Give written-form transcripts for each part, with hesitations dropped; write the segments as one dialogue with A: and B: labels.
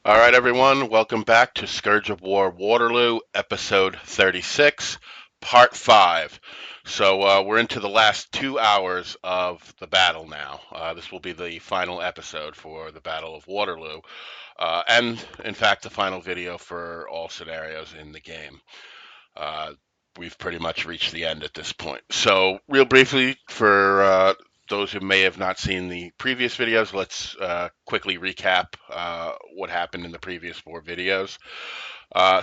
A: All right, everyone, welcome back to Scourge of War Waterloo, episode 36, part 5. So we're into the last 2 hours of the battle now. This will be the final episode for the Battle of Waterloo, and in fact, the final video for all scenarios in the game. Uh, we've pretty much reached the end at this point. So, real briefly, for those who may have not seen the previous videos, let's quickly recap what happened in the previous 4 videos.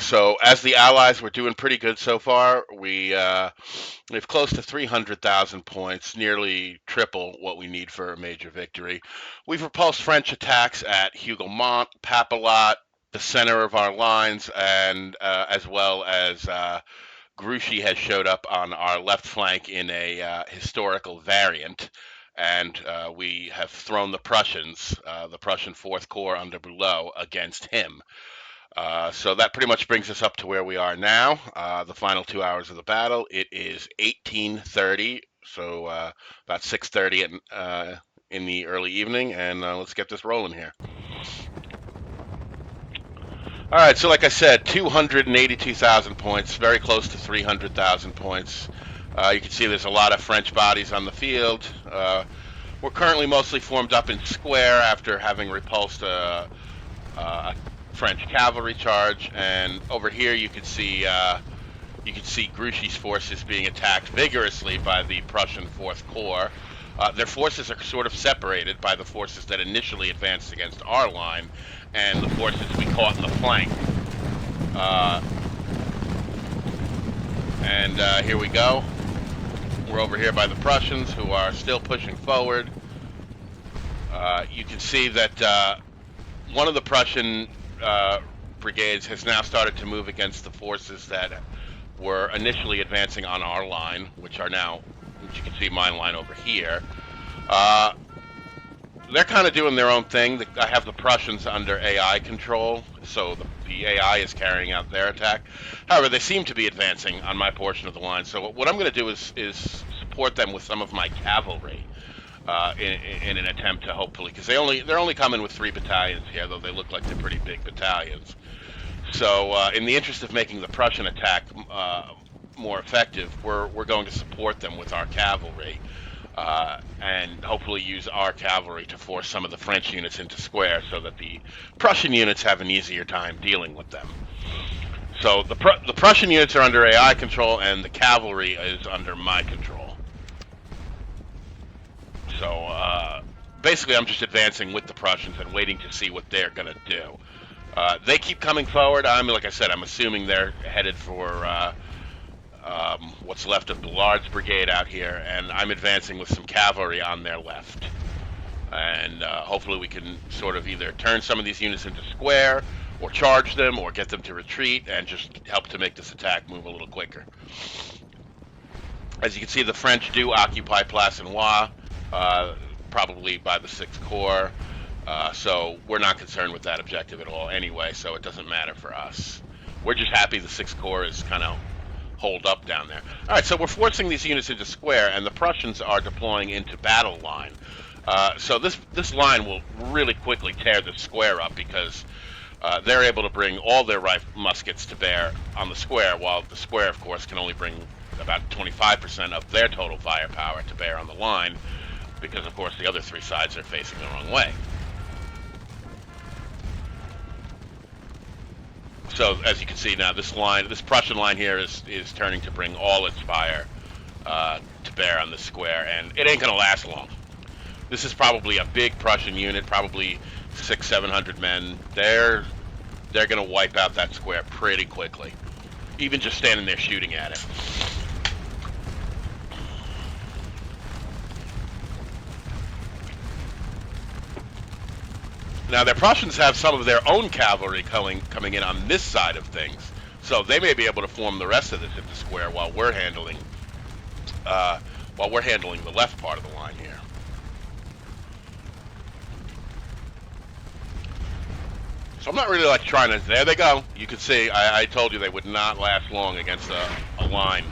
A: So, as the Allies, we're doing pretty good so far. We have close to 300,000 points, nearly triple what we need for a major victory. We've repulsed French attacks at Hougoumont, Papelotte, the center of our lines, and as well as Grouchy has showed up on our left flank in a historical variant, and we have thrown the Prussian Fourth Corps under Bülow against him. So that pretty much brings us up to where we are now. The final 2 hours of the battle. It is 18:30, so about 6:30 in the early evening, and let's get this rolling here. All right, so like I said, 282,000 points, very close to 300,000 points. You can see there's a lot of French bodies on the field. We're currently mostly formed up in square after having repulsed a French cavalry charge, and over here you can see Grouchy's forces being attacked vigorously by the Prussian Fourth Corps. Their forces are sort of separated by the forces that initially advanced against our line and the forces we caught in the flank. And here we go. We're over here by the Prussians, who are still pushing forward. You can see that one of the Prussian brigades has now started to move against the forces that were initially advancing on our line, which you can see my line over here. They're kind of doing their own thing. I have the Prussians under AI control, so the AI is carrying out their attack. However, they seem to be advancing on my portion of the line. So what I'm going to do is support them with some of my cavalry in an attempt to hopefully, because they're only coming with 3 battalions here, though they look like they're pretty big battalions. So in the interest of making the Prussian attack more effective, we're going to support them with our cavalry. And hopefully use our cavalry to force some of the French units into square so that the Prussian units have an easier time dealing with them. So the Prussian units are under AI control and the cavalry is under my control. So basically I'm just advancing with the Prussians and waiting to see what they're going to do. They keep coming forward. Like I said, I'm assuming they're headed for what's left of Bullard's brigade out here, and I'm advancing with some cavalry on their left. And hopefully we can sort of either turn some of these units into square, or charge them, or get them to retreat, and just help to make this attack move a little quicker. As you can see, the French do occupy Plassenois, probably by the 6th Corps, so we're not concerned with that objective at all anyway, so it doesn't matter for us. We're just happy the 6th Corps is kind of hold up down there. All right, so we're forcing these units into square, and the Prussians are deploying into battle line. So this line will really quickly tear the square up because they're able to bring all their muskets to bear on the square, while the square, of course, can only bring about 25% of their total firepower to bear on the line because, of course, the other 3 sides are facing the wrong way. So as you can see now, this Prussian line here is turning to bring all its fire to bear on the square, and it ain't gonna last long. This is probably a big Prussian unit, probably 600-700 men. They're gonna wipe out that square pretty quickly, even just standing there shooting at it. Now, the Prussians have some of their own cavalry coming in on this side of things, so they may be able to form the rest of this into square while we're handling the left part of the line here. So I'm not really like trying to. There they go. You can see. I told you they would not last long against a line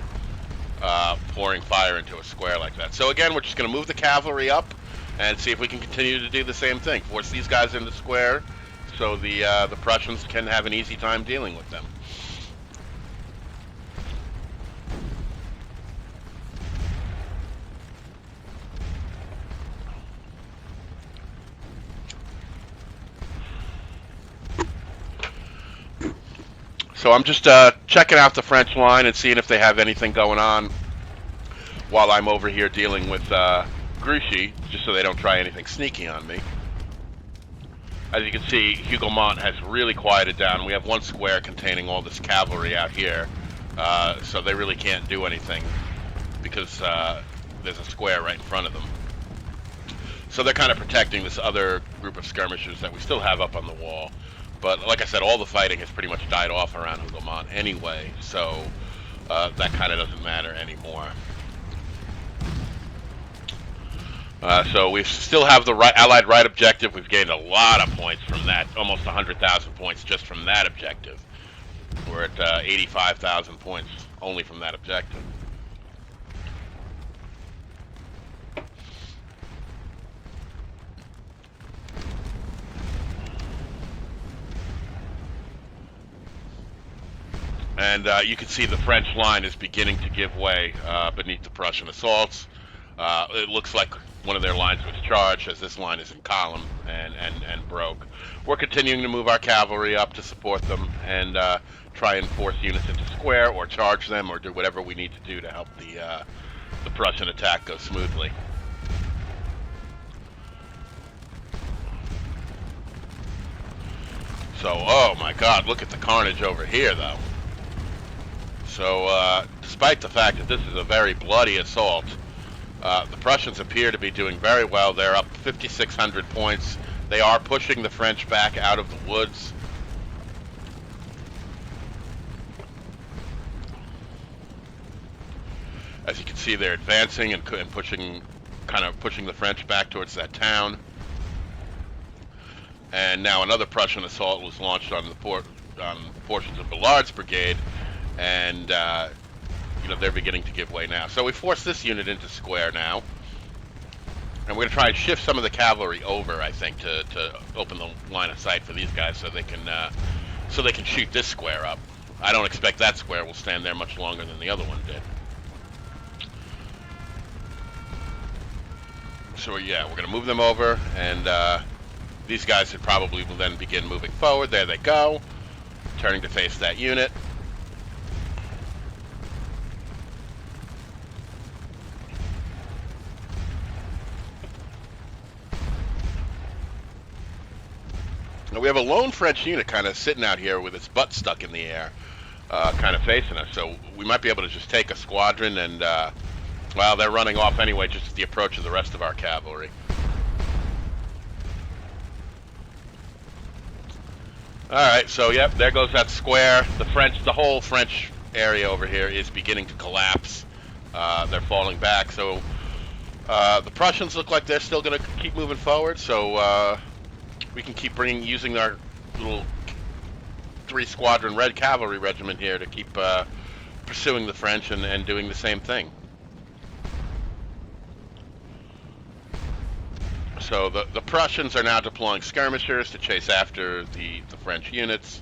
A: pouring fire into a square like that. So again, we're just going to move the cavalry up and see if we can continue to do the same thing. Force these guys into square so the Prussians can have an easy time dealing with them. So I'm just checking out the French line and seeing if they have anything going on while I'm over here dealing with Grouchy, just so they don't try anything sneaky on me. As you can see, Hugomont has really quieted down. We have one square containing all this cavalry out here, so they really can't do anything because there's a square right in front of them. So they're kind of protecting this other group of skirmishers that we still have up on the wall. But like I said, all the fighting has pretty much died off around Hugomont anyway, so that kind of doesn't matter anymore. So we still have the Allied right objective. We've gained a lot of points from that, almost 100,000 points just from that objective. We're at 85,000 points only from that objective. And you can see the French line is beginning to give way beneath the Prussian assaults. It looks like one of their lines was charged, as this line is in column and broke. We're continuing to move our cavalry up to support them and try and force units into square or charge them or do whatever we need to do to help the Prussian attack go smoothly. So, oh my God, look at the carnage over here, though. So, despite the fact that this is a very bloody assault, the Prussians appear to be doing very well. They're up 5,600 points. They are pushing the French back out of the woods. As you can see, they're advancing and pushing, kind of pushing the French back towards that town. And now another Prussian assault was launched on the portions of Ballard's brigade, and you know, they're beginning to give way now. So we force this unit into square now, and we're going to try and shift some of the cavalry over, I think, to open the line of sight for these guys so they can shoot this square up. I don't expect that square will stand there much longer than the other one did. So yeah, we're going to move them over, and these guys should probably will then begin moving forward. There they go, turning to face that unit. Now we have a lone French unit kind of sitting out here with its butt stuck in the air, kind of facing us. So we might be able to just take a squadron and, well, they're running off anyway, just at the approach of the rest of our cavalry. Alright, so yep, there goes that square. The whole French area over here is beginning to collapse. They're falling back, so the Prussians look like they're still going to keep moving forward, so we can keep using our little 3-squadron Red Cavalry regiment here to keep pursuing the French and doing the same thing. So the Prussians are now deploying skirmishers to chase after the French units,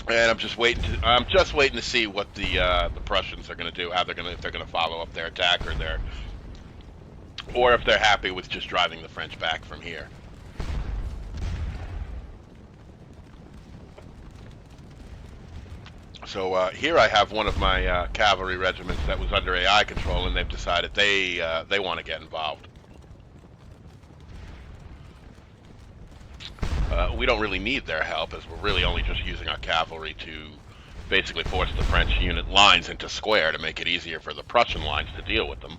A: and I'm just waiting to see what the Prussians are going to do, if they're going to follow up their attack or if they're happy with just driving the French back from here. So here I have one of my cavalry regiments that was under AI control, and they've decided they want to get involved. We don't really need their help, as we're really only just using our cavalry to basically force the French unit lines into square to make it easier for the Prussian lines to deal with them.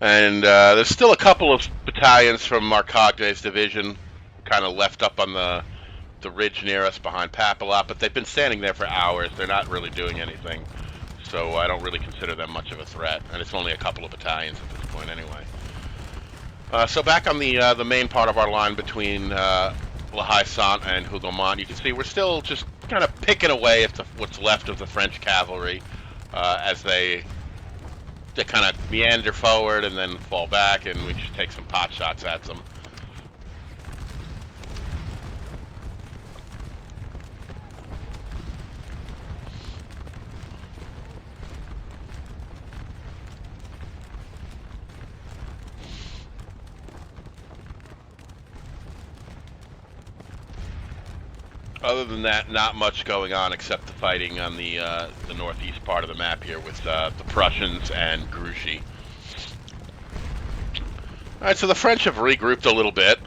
A: And there's still a couple of battalions from Marcagne's division kind of left up on the the ridge near us behind Papilot, but they've been standing there for hours. They're not really doing anything, so I don't really consider them much of a threat, and it's only a couple of battalions at this point anyway. So back on the main part of our line between La Haye-Sainte and Hougoumont, you can see we're still just kind of picking away at what's left of the French cavalry as they kind of meander forward and then fall back, and we just take some pot shots at them. Other than that, not much going on except the fighting on the northeast part of the map here with the Prussians and Grouchy. All right, so the French have regrouped a little bit.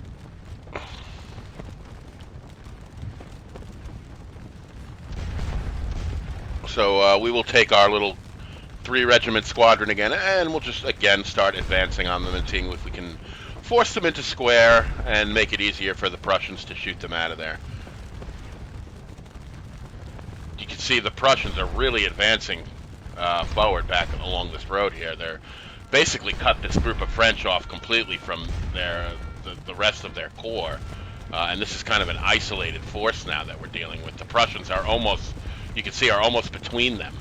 A: So we will take our little 3-regiment squadron again, and we'll just again start advancing on them and seeing if we can force them into square and make it easier for the Prussians to shoot them out of there. You can see the Prussians are really advancing forward back along this road here. They're basically cut this group of French off completely from the rest of their corps, and this is kind of an isolated force now that we're dealing with. The Prussians are almost, you can see, are almost between them.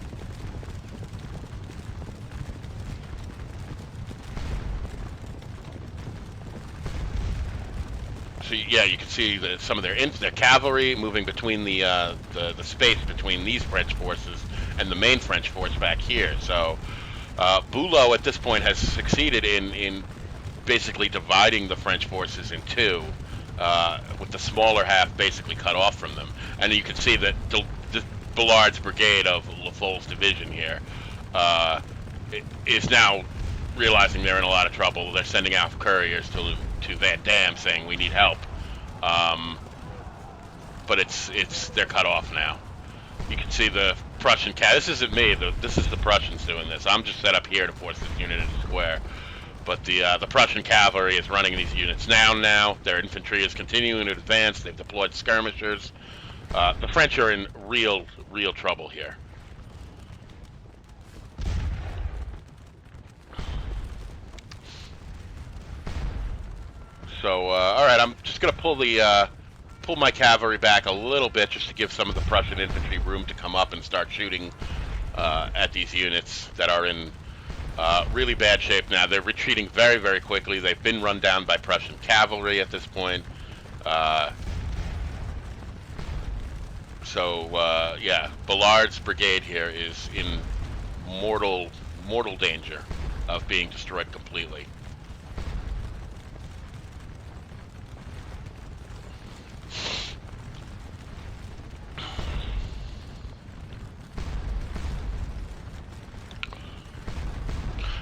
A: So yeah, you can see that some of their cavalry moving between the space between these French forces and the main French force back here. So Bülow at this point has succeeded in basically dividing the French forces in two, with the smaller half basically cut off from them. And you can see that the Bullard's brigade of Lafol's division here is now realizing they're in a lot of trouble. They're sending out couriers to Van Damme saying we need help, but they're cut off now. You can see the Prussian this isn't me. This is the Prussians doing this. I'm just set up here to force this unit into square. But the Prussian cavalry is running these units down now. Their infantry is continuing to advance. They've deployed skirmishers. The French are in real trouble here. So, all right, I'm just going to pull my cavalry back a little bit just to give some of the Prussian infantry room to come up and start shooting at these units that are in really bad shape now. They're retreating very, very quickly. They've been run down by Prussian cavalry at this point. Yeah, Bullard's brigade here is in mortal danger of being destroyed completely.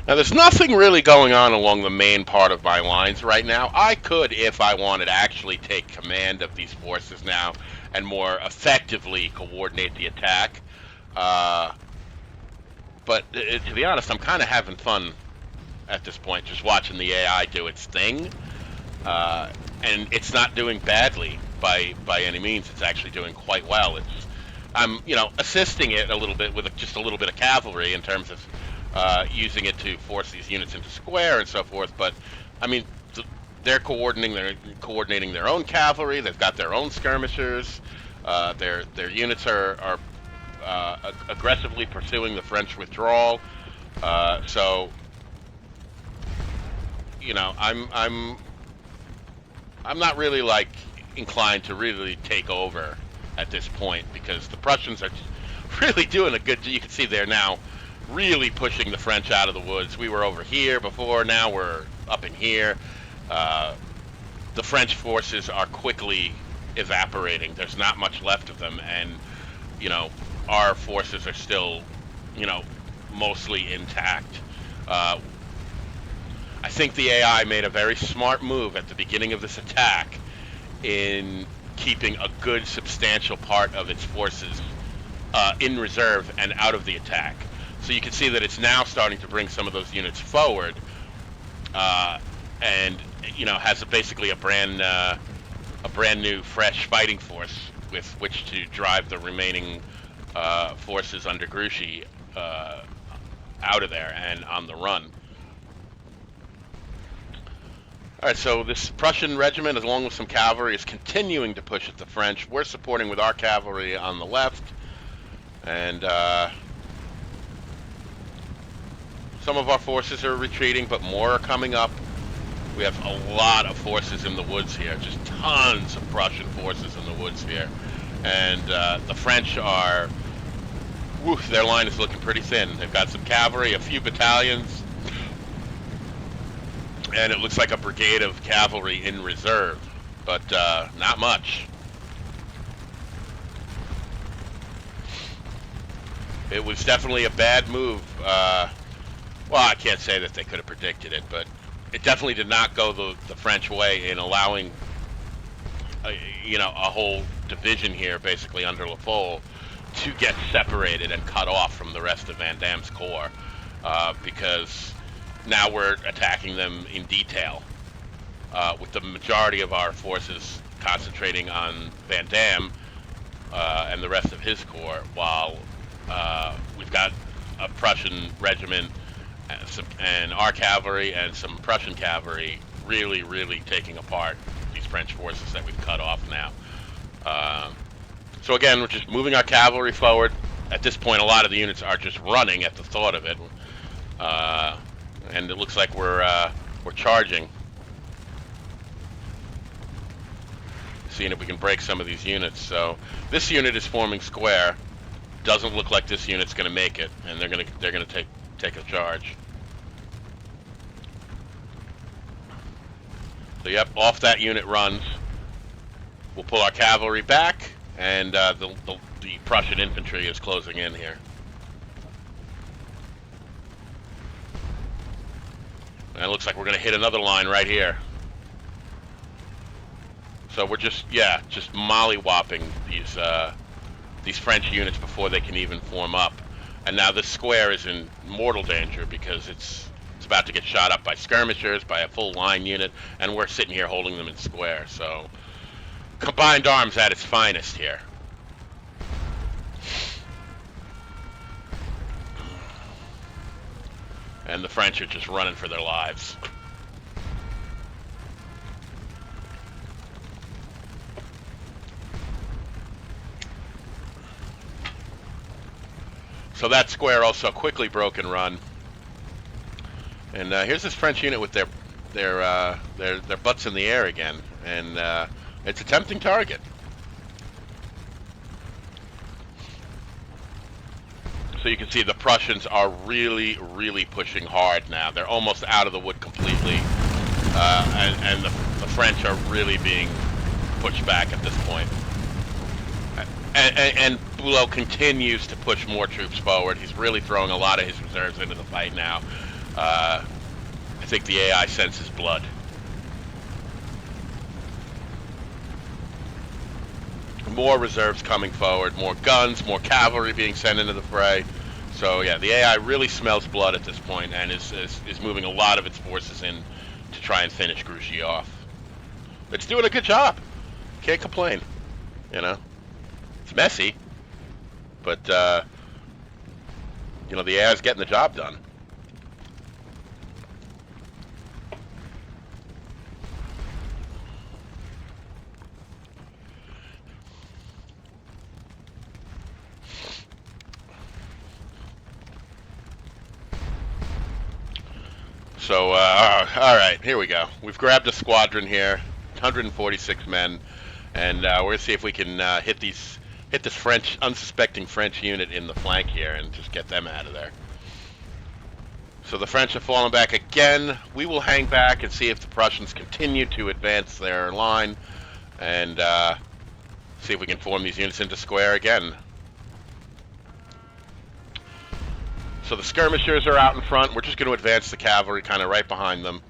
A: Now, there's nothing really going on along the main part of my lines right now. I could, if I wanted, actually take command of these forces now and more effectively coordinate the attack. But to be honest, I'm kind of having fun at this point, just watching the AI do its thing. And it's not doing badly by any means. It's actually doing quite well. I'm assisting it a little bit with just a little bit of cavalry in terms of using it to force these units into square and so forth. But I mean, they're coordinating their own cavalry. They've got their own skirmishers. Their units are aggressively pursuing the French withdrawal. So I'm not really inclined to really take over at this point, because the Prussians are really doing a good. You can see they're now really pushing the French out of the woods. We were over here before, now we're up in here. The French forces are quickly evaporating. There's not much left of them, and our forces are still mostly intact. I think the AI made a very smart move at the beginning of this attack in keeping a good substantial part of its forces in reserve and out of the attack. So you can see that it's now starting to bring some of those units forward, and has basically a brand a brand new, fresh fighting force with which to drive the remaining forces under Grouchy out of there and on the run. All right, so this Prussian regiment, along with some cavalry, is continuing to push at the French. We're supporting with our cavalry on the left, and some of our forces are retreating, but more are coming up. We have a lot of forces in the woods here, just tons of Prussian forces in the woods here. And the French are, their line is looking pretty thin. They've got some cavalry, a few battalions, and it looks like a brigade of cavalry in reserve, but not much. It was definitely a bad move. Well, I can't say that they could have predicted it, but it definitely did not go the French way in allowing, a whole division here, basically under La Folle, to get separated and cut off from the rest of Van Damme's corps, because now we're attacking them in detail, with the majority of our forces concentrating on Van Damme and the rest of his corps, while we've got a Prussian regiment and our cavalry and some Prussian cavalry really taking apart these French forces that we've cut off now. So again, we're just moving our cavalry forward. At this point, a lot of the units are just running at the thought of it, and it looks like we're charging. Seeing if we can break some of these units. So this unit is forming square. Doesn't look like this unit's going to make it, and they're going to take a charge. So yep, off that unit runs. We'll pull our cavalry back, and the Prussian infantry is closing in here. And it looks like we're going to hit another line right here. So we're just mollywopping these French units before they can even form up. And now this square is in mortal danger because it's about to get shot up by skirmishers, by a full line unit, and we're sitting here holding them in square. So combined arms at its finest here. And the French are just running for their lives. So that square also quickly broke and run. And here's this French unit with their butts in the air again, and it's a tempting target. So you can see the Prussians are really pushing hard now. They're almost out of the wood completely, and the French are really being pushed back at this point. And Bulow continues to push more troops forward. He's really throwing a lot of his reserves into the fight now. I think the AI senses blood. More reserves coming forward, more guns, more cavalry being sent into the fray. So yeah, the AI really smells blood at this point and is moving a lot of its forces in to try and finish Grouchy off. It's doing a good job. Can't complain, you know. It's messy, but the AI is getting the job done. So, all right, here we go. We've grabbed a squadron here, 146 men, and we're gonna see if we can hit this unsuspecting French unit in the flank here and just get them out of there. So the French have fallen back again. We will hang back and see if the Prussians continue to advance their line, and see if we can form these units into square again. So the skirmishers are out in front. We're just going to advance the cavalry kind of right behind them.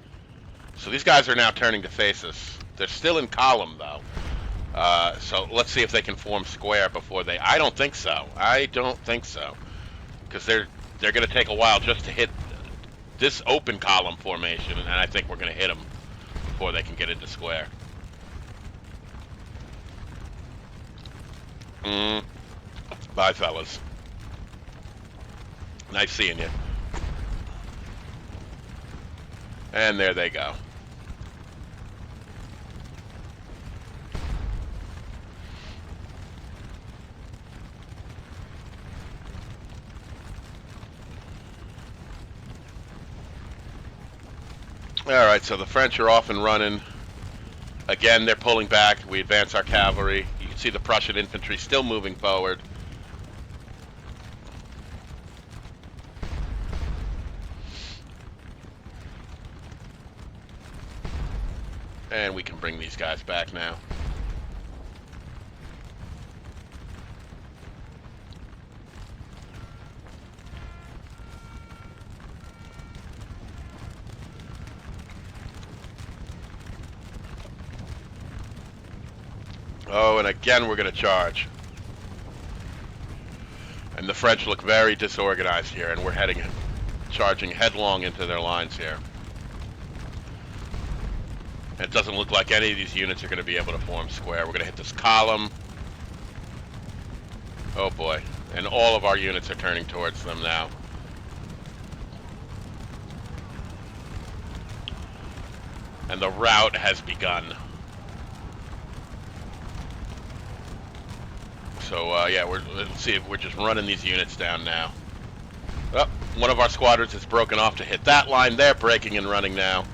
A: So these guys are now turning to face us. They're still in column, though. So let's see if they can form square before they... I don't think so. Because they're going to take a while just to hit this open column formation, and I think we're going to hit them before they can get into square. Mm. Bye, fellas. Nice seeing you. And there they go. All right, so the French are off and running. Again, they're pulling back. We advance our cavalry. You can see the Prussian infantry still moving forward. And we can bring these guys back now. Oh, and again we're going to charge. And the French look very disorganized here, and we're charging headlong into their lines here. It doesn't look like any of these units are going to be able to form square. We're going to hit this column. Oh boy. And all of our units are turning towards them now. And the rout has begun. So yeah, let's see if we're just running these units down now. Oh, one of our squadrons has broken off to hit that line. They're breaking and running now.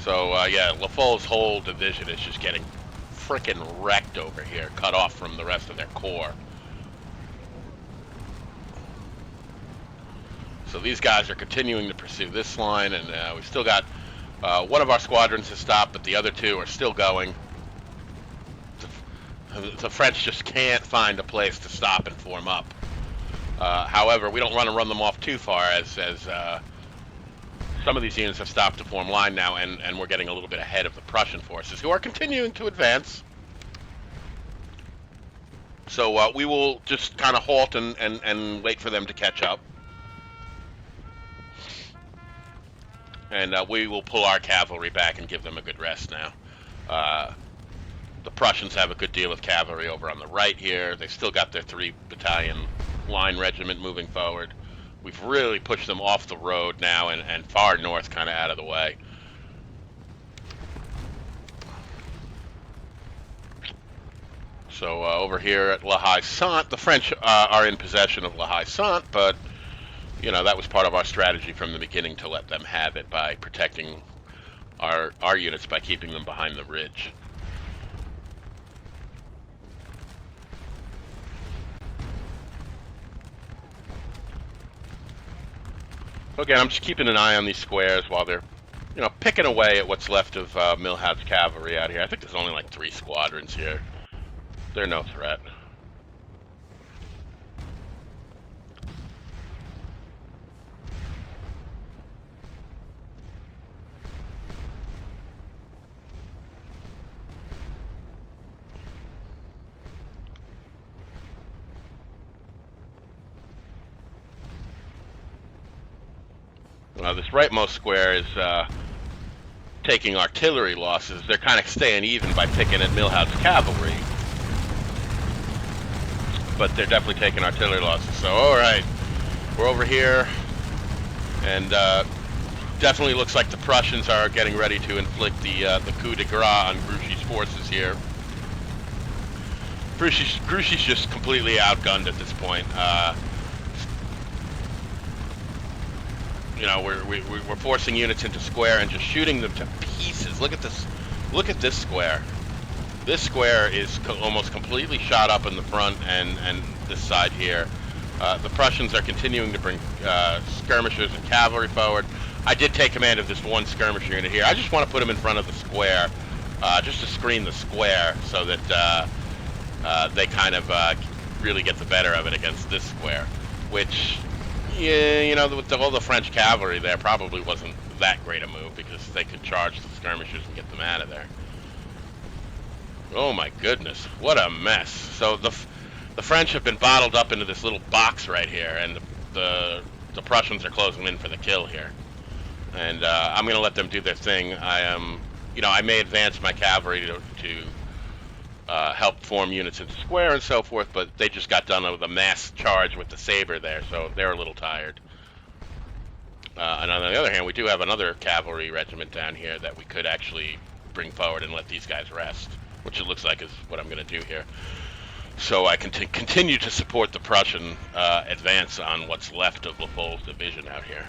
A: So yeah, LaFoll's whole division is just getting frickin' wrecked over here, cut off from the rest of their corps. So these guys are continuing to pursue this line, and we've still got one of our squadrons has stopped, but the other two are still going. The French just can't find a place to stop and form up. However, we don't want to run them off too far, as some of these units have stopped to form line now, and we're getting a little bit ahead of the Prussian forces, who are continuing to advance. So we will just kind of halt and wait for them to catch up. And we will pull our cavalry back and give them a good rest now. The Prussians have a good deal of cavalry over on the right here. They've still got their 3-battalion line regiment moving forward. We've really pushed them off the road now and far north, kind of out of the way. So over here at La Haye-Sainte, the French are in possession of La Haye-Sainte, but you know, that was part of our strategy from the beginning to let them have it by protecting our units by keeping them behind the ridge. Again, I'm just keeping an eye on these squares while they're, you know, picking away at what's left of Milhaud's cavalry out here. I think there's only like 3 squadrons here. They're no threat. This rightmost square is taking artillery losses. They're kind of staying even by picking at Milhaud's cavalry. But they're definitely taking artillery losses. So, alright. We're over here. And definitely looks like the Prussians are getting ready to inflict the coup de grace on Grouchy's forces here. Grouchy's just completely outgunned at this point. You know, we're forcing units into square and just shooting them to pieces. Look at this. Look at this square. This square is almost completely shot up in the front and this side here. The Prussians are continuing to bring skirmishers and cavalry forward. I did take command of this one skirmisher unit here. I just want to put them in front of the square, just to screen the square so that they kind of really get the better of it against this square, which... Yeah, you know, with all the French cavalry there, probably wasn't that great a move because they could charge the skirmishers and get them out of there. Oh my goodness, what a mess! So the French have been bottled up into this little box right here, and the Prussians are closing in for the kill here. And I'm going to let them do their thing. You know, I may advance my cavalry help form units into square and so forth, but they just got done with a mass charge with the saber there, so they're a little tired. And on the other hand, we do have another cavalry regiment down here that we could actually bring forward and let these guys rest, which it looks like is what I'm going to do here. So I can continue to support the Prussian advance on what's left of LaFoll's division out here.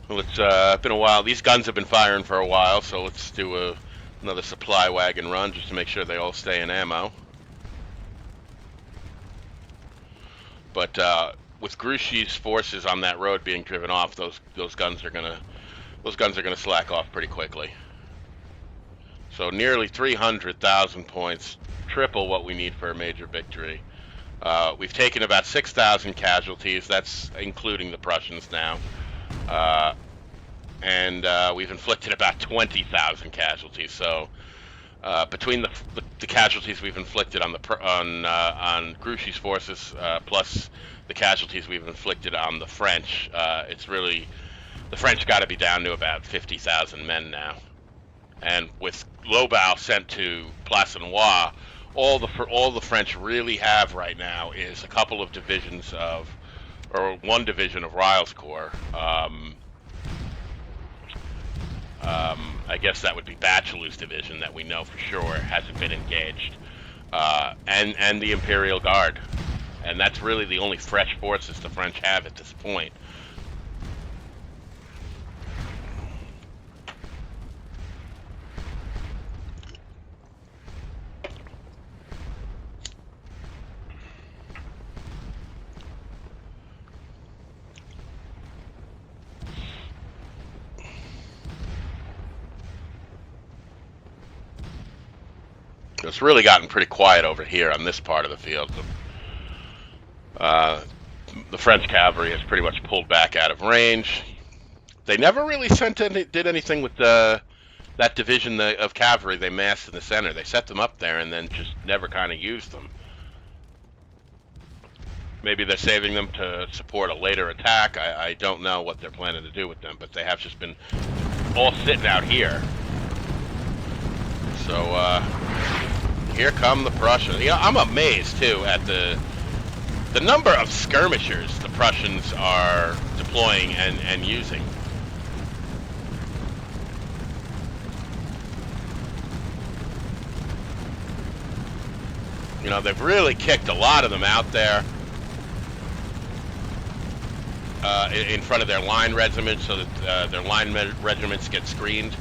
A: Well, it's been a while. These guns have been firing for a while, so let's do another supply wagon run just to make sure they all stay in ammo. But with Grouchy's forces on that road being driven off, those guns are gonna slack off pretty quickly. So nearly 300,000 points, triple what we need for a major victory. We've taken about 6,000 casualties. That's including the Prussians now. And we've inflicted about 20,000 casualties. So between the casualties we've inflicted on Grouchy's forces, plus the casualties we've inflicted on the French, it's really the French got to be down to about 50,000 men now. And with Lobau sent to Plassenois, all the French really have right now is a couple of divisions or one division of Rile's Corps. I guess that would be Bachelor's division that we know for sure hasn't been engaged, and the Imperial Guard, and that's really the only fresh forces the French have at this point. It's really gotten pretty quiet over here on this part of the field. The French cavalry has pretty much pulled back out of range. They never really did anything with that division of cavalry they massed in the center. They set them up there and then just never kind of used them. Maybe they're saving them to support a later attack. I don't know what they're planning to do with them, but they have just been all sitting out here. So here come the Prussians. You know, I'm amazed too at the number of skirmishers the Prussians are deploying and using. You know, they've really kicked a lot of them out there in front of their line regiments, so that their line regiments get screened.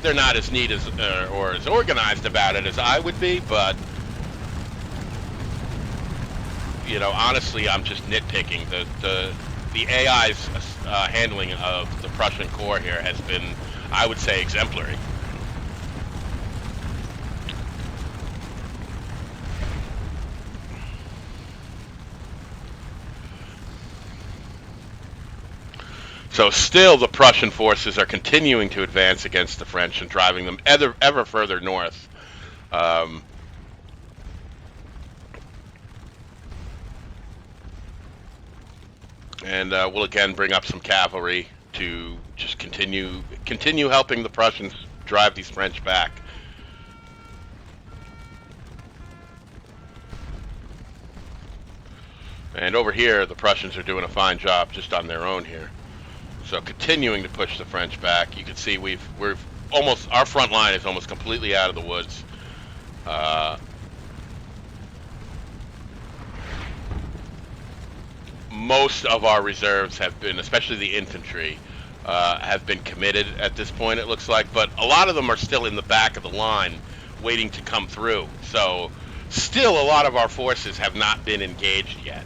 A: They're not as neat as or as organized about it as I would be, but you know, honestly, I'm just nitpicking. The AI's handling of the Prussian Corps here has been, I would say, exemplary. So still the Prussian forces are continuing to advance against the French and driving them ever further north. And we'll again bring up some cavalry to just continue helping the Prussians drive these French back. And over here, the Prussians are doing a fine job just on their own here. So continuing to push the French back. You can see we're almost, our front line is almost completely out of the woods. Most of our reserves have been, especially the infantry, have been committed at this point, it looks like, but a lot of them are still in the back of the line waiting to come through. So still a lot of our forces have not been engaged yet.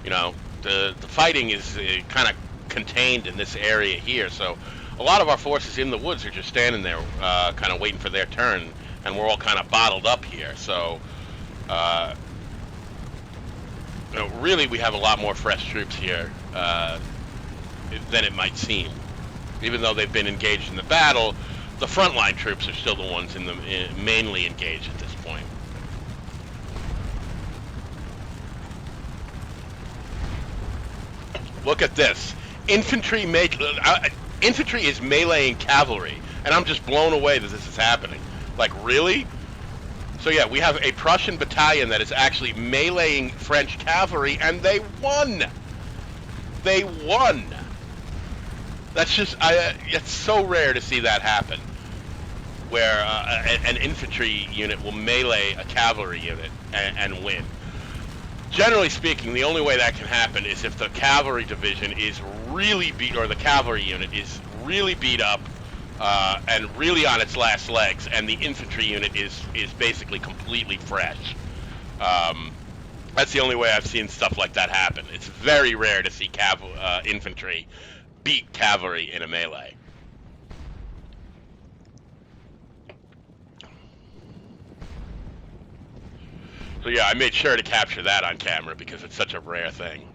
A: You know, the fighting is kind of contained in this area here, so a lot of our forces in the woods are just standing there kind of waiting for their turn, and we're all kind of bottled up here. So you know, really we have a lot more fresh troops here than it might seem. Even though they've been engaged in the battle, the frontline troops are still the ones mainly engaged at this point. Look at this. Infantry infantry is meleeing cavalry, and I'm just blown away that this is happening. Like, really? So yeah, we have a Prussian battalion that is actually meleeing French cavalry, and they won. They won. That's just, it's so rare to see that happen, where an infantry unit will melee a cavalry unit and win. Generally speaking, the only way that can happen is if the cavalry division is really beat, or the cavalry unit is really beat up and really on its last legs, and the infantry unit is basically completely fresh. That's the only way I've seen stuff like that happen. It's very rare to see infantry beat cavalry in a melee. So yeah, I made sure to capture that on camera because it's such a rare thing.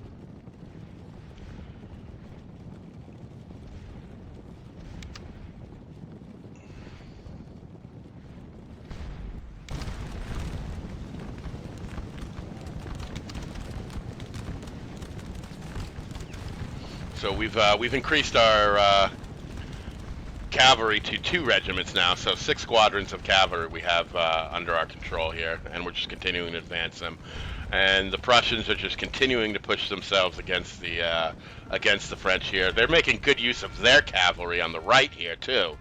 A: So we've increased our cavalry to 2 regiments now, so 6 squadrons of cavalry we have under our control here, and we're just continuing to advance them. And the Prussians are just continuing to push themselves against the French here. They're making good use of their cavalry on the right here too,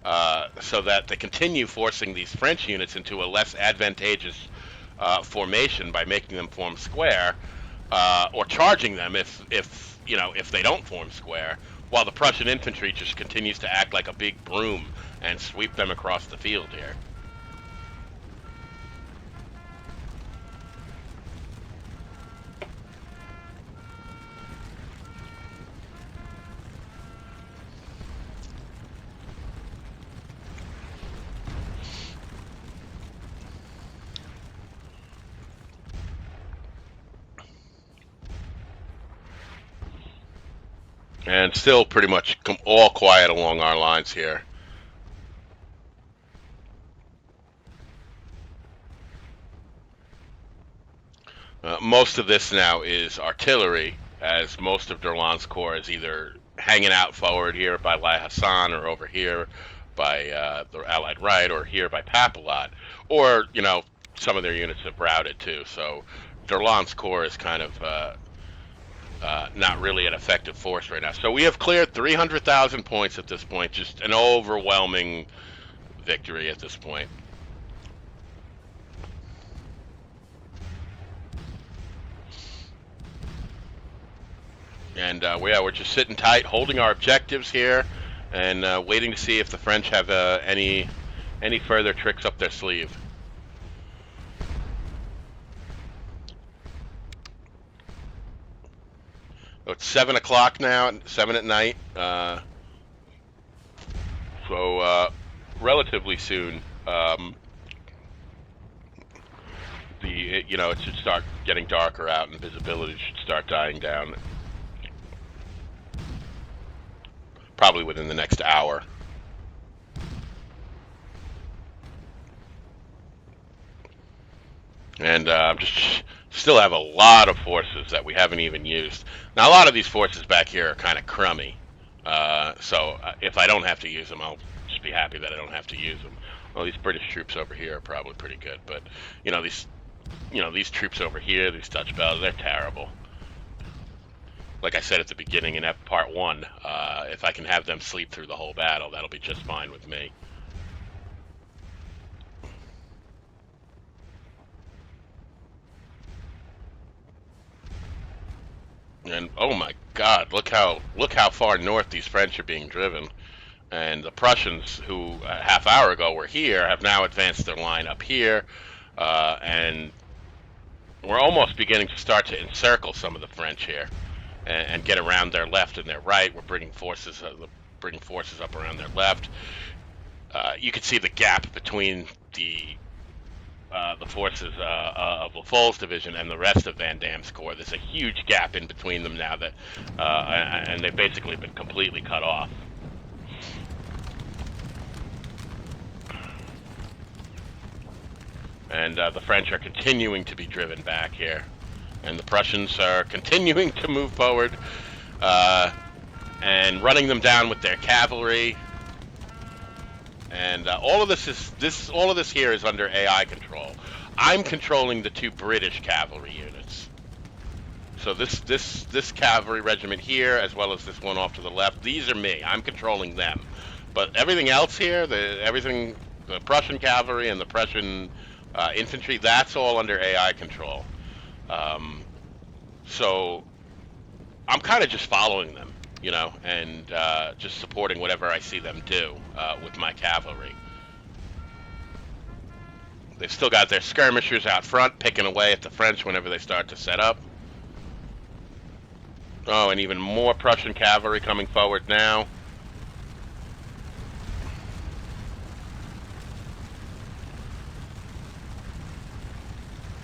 A: so that they continue forcing these French units into a less advantageous formation by making them form square, or charging them if they don't form square, while the Prussian infantry just continues to act like a big broom and sweep them across the field here. And still pretty much all quiet along our lines here. Most of this now is artillery, as most of Durland's corps is either hanging out forward here by La Hassan, or over here by the Allied right, or here by Papilot, or some of their units have routed too. So Durland's corps is kind of not really an effective force right now. So we have cleared 300,000 points at this point. Just an overwhelming victory at this point. And we're just sitting tight, holding our objectives here, and waiting to see if the French have any further tricks up their sleeve. It's 7 o'clock now, 7 at night. So relatively soon, it should start getting darker out, and visibility should start dying down. Probably within the next hour. And just still have a lot of forces that we haven't even used. Now, a lot of these forces back here are kind of crummy. So if I don't have to use them, I'll just be happy that I don't have to use them. Well, these British troops over here are probably pretty good, but these troops over here, these Dutch battles, they're terrible. Like I said at the beginning in part 1, if I can have them sleep through the whole battle, that'll be just fine with me. And oh my God, look how far north these French are being driven. And the Prussians, who a half hour ago were here, have now advanced their line up here, and we're almost beginning to start to encircle some of the French here, and get around their left and their right. We're bringing forces up around their left. You can see the gap between the forces of Lafol's division and the rest of Van Damme's corps. There's a huge gap in between them now, and they've basically been completely cut off. And the French are continuing to be driven back here, and the Prussians are continuing to move forward. and running them down with their cavalry. And all of this here is under AI control. I'm controlling the 2 British cavalry units. So this cavalry regiment here, as well as this one off to the left, these are me. I'm controlling them. But everything else here, the Prussian cavalry and the Prussian infantry, that's all under AI control. So I'm kind of just following them, and just supporting whatever I see them do with my cavalry. They've still got their skirmishers out front, picking away at the French whenever they start to set up. Oh, and even more Prussian cavalry coming forward now.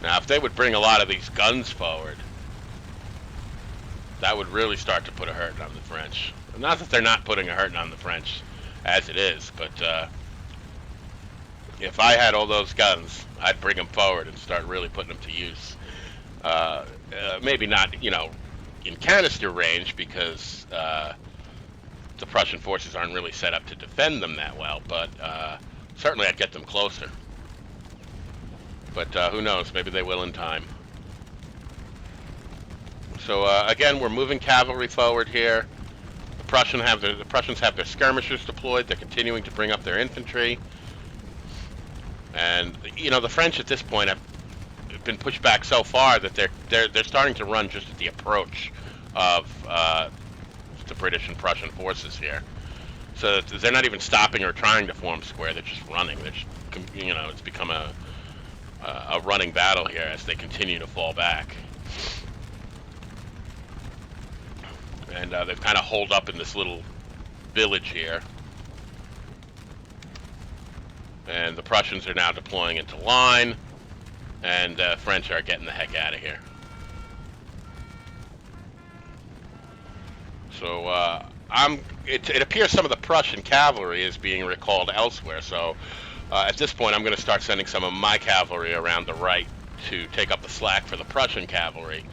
A: Now, if they would bring a lot of these guns forward, that would really start to put a hurting on the French. Not that they're not putting a hurting on the French as it is, but if I had all those guns, I'd bring them forward and start really putting them to use. Maybe not, in canister range, because the Prussian forces aren't really set up to defend them that well, but certainly I'd get them closer. But who knows, maybe they will in time. So again, we're moving cavalry forward here. The Prussians have their skirmishers deployed. They're continuing to bring up their infantry. And the French at this point have been pushed back so far that they're starting to run just at the approach of the British and Prussian forces here. So they're not even stopping or trying to form square. They're just running. They're just, it's become a running battle here as they continue to fall back. And they've kind of holed up in this little village here. And the Prussians are now deploying into line, and the French are getting the heck out of here. So it appears some of the Prussian cavalry is being recalled elsewhere. So at this point, I'm going to start sending some of my cavalry around the right to take up the slack for the Prussian cavalry,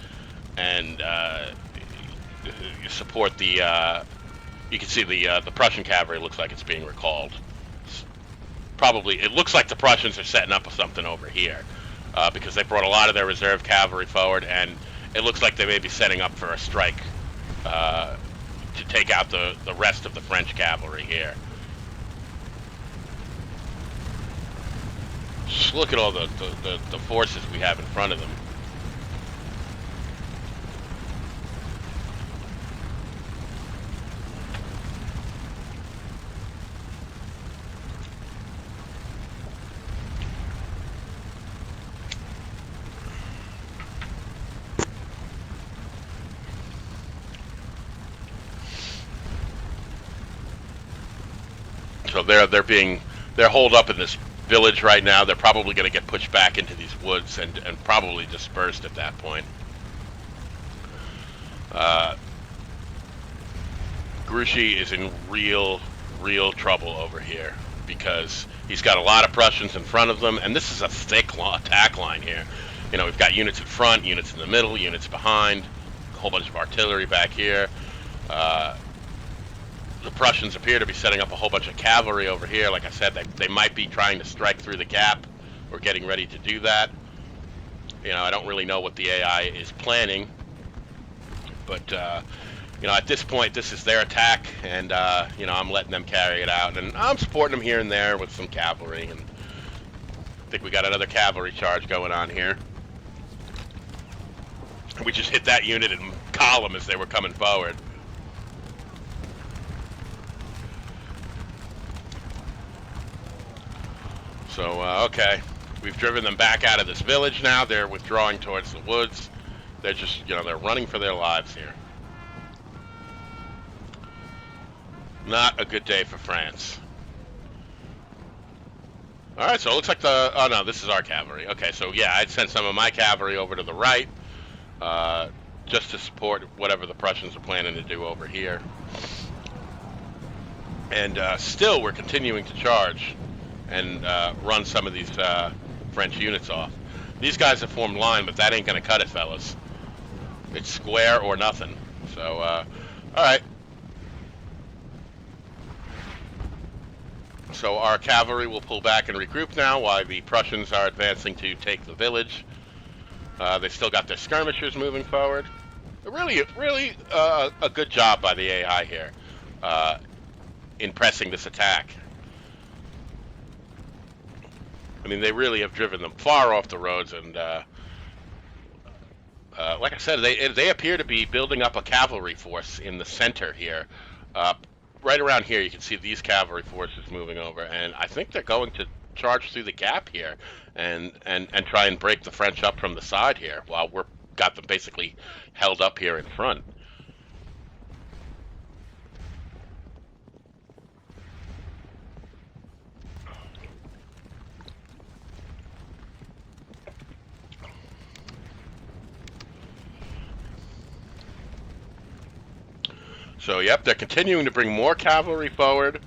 A: and support the. You can see the Prussian cavalry looks like it's being recalled. Probably, it looks like the Prussians are setting up something over here because they brought a lot of their reserve cavalry forward, and it looks like they may be setting up for a strike to take out the rest of the French cavalry here. Just look at all the forces we have in front of them. So they're holed up in this village right now. They're probably going to get pushed back into these woods and probably dispersed at that point. Grouchy is in real trouble over here because he's got a lot of Prussians in front of them, and this is a thick attack line here. We've got units in front, units in the middle, units behind, a whole bunch of artillery back here. The Prussians appear to be setting up a whole bunch of cavalry over here. Like I said, they might be trying to strike through the gap or getting ready to do that. I don't really know what the AI is planning. But, at this point, this is their attack, and, I'm letting them carry it out. And I'm supporting them here and there with some cavalry. And I think we got another cavalry charge going on here. We just hit that unit in column as they were coming forward. So, okay, we've driven them back out of this village now. They're withdrawing towards the woods. They're just, they're running for their lives here. Not a good day for France. All right, so it looks like oh no, this is our cavalry. Okay, so yeah, I'd sent some of my cavalry over to the right, just to support whatever the Prussians are planning to do over here. And still, we're continuing to charge and run some of these French units off. These guys have formed line, but that ain't going to cut it, fellas. It's square or nothing. So All right. So our cavalry will pull back and regroup now while the Prussians are advancing to take the village. They still got their skirmishers moving forward. Really a good job by the AI here in pressing this attack. I mean, they really have driven them far off the roads, and like I said, they appear to be building up a cavalry force in the center here. Right around here, you can see these cavalry forces moving over, and I think they're going to charge through the gap here and try and break the French up from the side here while we're got them basically held up here in front. So, yep, they're continuing to bring more cavalry forward.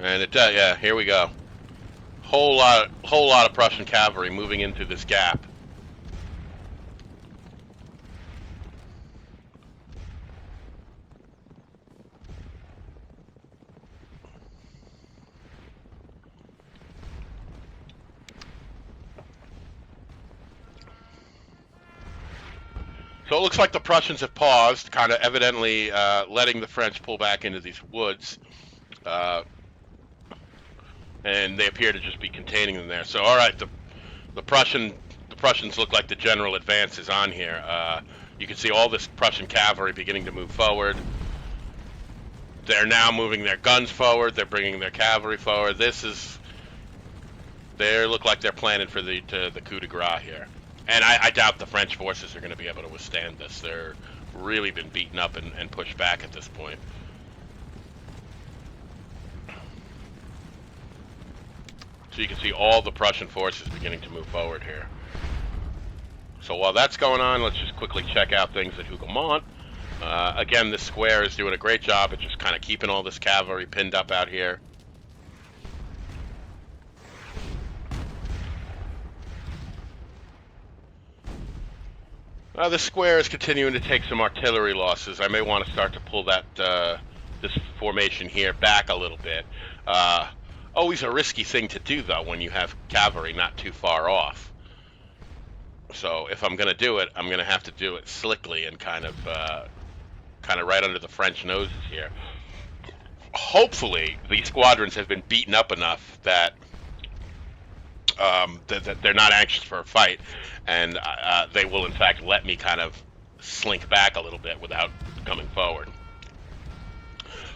A: And it does, yeah, here we go. Whole lot of Prussian cavalry moving into this gap. So it looks like the Prussians have paused, kind of evidently letting the French pull back into these woods. And they appear to just be containing them there. So, all right, the Prussians look like the general advance is on here. You can see all this Prussian cavalry beginning to move forward. They're now moving their guns forward. They're bringing their cavalry forward. They look like they're planning for the coup de grace here. And I doubt the French forces are going to be able to withstand this. They're really been beaten up and pushed back at this point. So you can see all the Prussian forces beginning to move forward here. So while that's going on, let's just quickly check out things at Hougoumont. Again, this square is doing a great job at just kind of keeping all this cavalry pinned up out here. This square is continuing to take some artillery losses. I may want to start to pull that this formation here back a little bit. Always a risky thing to do, though, when you have cavalry not too far off. So if I'm going to do it, I'm going to have to do it slickly and kind of right under the French noses here. Hopefully, these squadrons have been beaten up enough that that they're not anxious for a fight, and they will, in fact, let me kind of slink back a little bit without coming forward.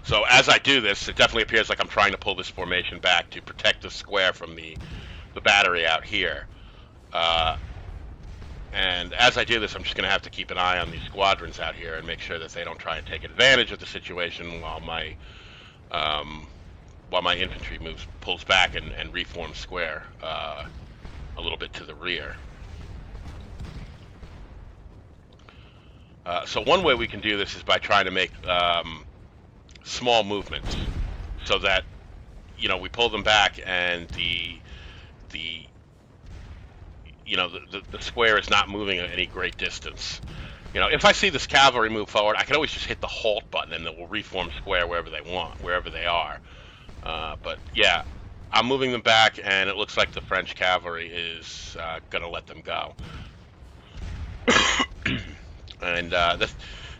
A: So as I do this, it definitely appears like I'm trying to pull this formation back to protect the square from the battery out here. And as I do this, I'm just going to have to keep an eye on these squadrons out here and make sure that they don't try and take advantage of the situation while my infantry pulls back and reforms square a little bit to the rear. So one way we can do this is by trying to make small movements, so that we pull them back and the square is not moving at any great distance. If I see this cavalry move forward, I can always just hit the halt button and it will reform square wherever they are. But yeah, I'm moving them back, and it looks like the French cavalry is going to let them go. And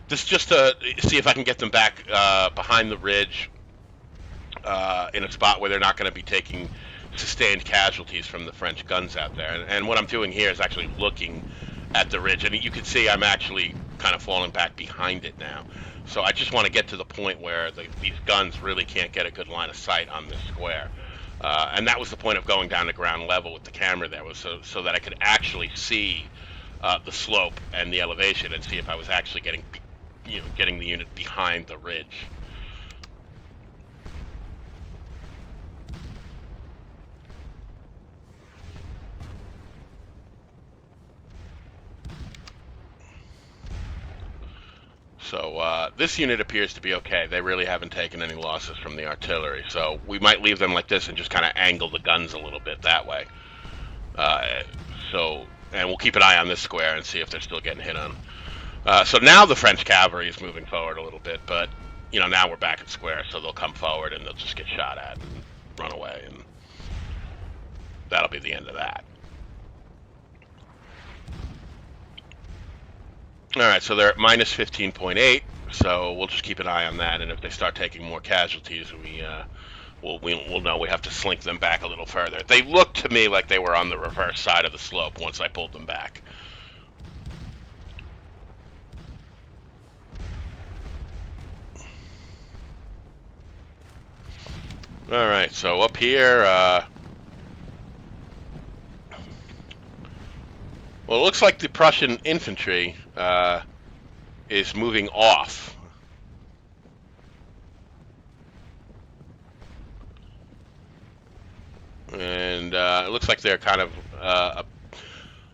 A: this just to see if I can get them back behind the ridge in a spot where they're not going to be taking sustained casualties from the French guns out there. And what I'm doing here is actually looking at the ridge, and you can see I'm actually kind of falling back behind it now. So I just want to get to the point where these guns really can't get a good line of sight on this square. And that was the point of going down to ground level with the camera there, was so that I could actually see the slope and the elevation and see if I was actually getting the unit behind the ridge. So this unit appears to be okay. They really haven't taken any losses from the artillery. So we might leave them like this and just kind of angle the guns a little bit that way. And we'll keep an eye on this square and see if they're still getting hit on. So now the French cavalry is moving forward a little bit, but now we're back at square, so they'll come forward and they'll just get shot at and run away, and that'll be the end of that. All right, so they're at minus 15.8, so we'll just keep an eye on that, and if they start taking more casualties, we'll know we have to slink them back a little further. They looked to me like they were on the reverse side of the slope once I pulled them back. All right, so up here, well, it looks like the Prussian infantry is moving off. And it looks like they're kind of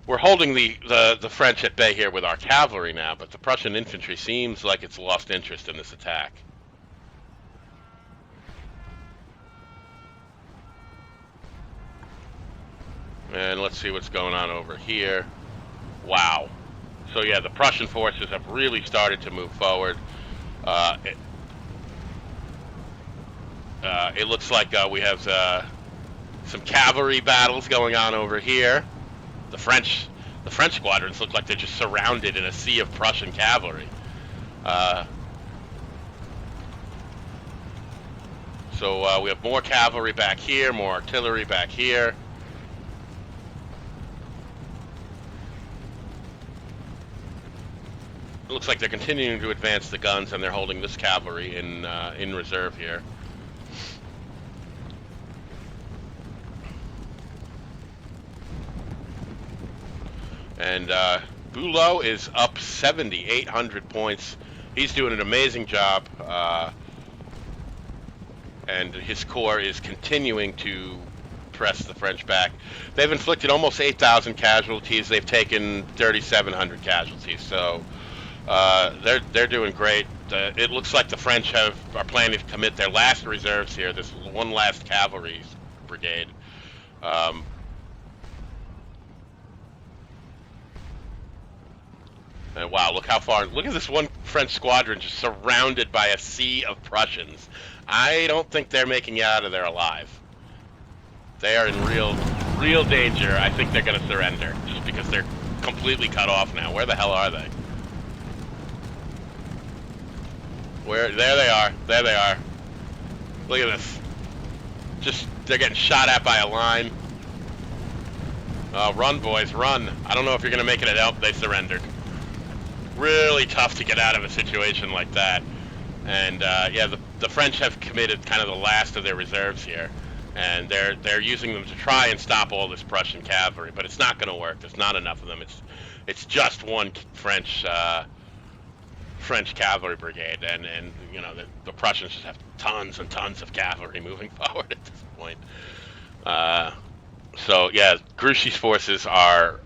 A: we're holding the French at bay here with our cavalry now, but the Prussian infantry seems like it's lost interest in this attack. And let's see what's going on over here. Wow. So yeah, the Prussian forces have really started to move forward. It looks like we have some cavalry battles going on over here. The French squadrons look like they're just surrounded in a sea of Prussian cavalry. So we have more cavalry back here, more artillery back here. It looks like they're continuing to advance the guns, and they're holding this cavalry in reserve here. And Bülow is up 7,800 points. He's doing an amazing job, and his corps is continuing to press the French back. They've inflicted almost 8,000 casualties. They've taken 3,700 casualties. So they're doing great. It looks like the French are planning to commit their last reserves here. This one last cavalry brigade. And wow, look how far. Look at this one French squadron just surrounded by a sea of Prussians. I don't think they're making it out of there alive. They are in real danger. I think they're going to surrender just because they're completely cut off now. Where the hell are they? There they are. There they are. Look at this. They're getting shot at by a line. Run, boys, run. I don't know if you're going to make it at help. They surrendered. Really tough to get out of a situation like that. And yeah, the French have committed kind of the last of their reserves here, and they're using them to try and stop all this Prussian cavalry, but it's not going to work. There's not enough of them. It's just one French cavalry brigade, and the Prussians just have tons and tons of cavalry moving forward at this point. So yeah, Grouchy's forces are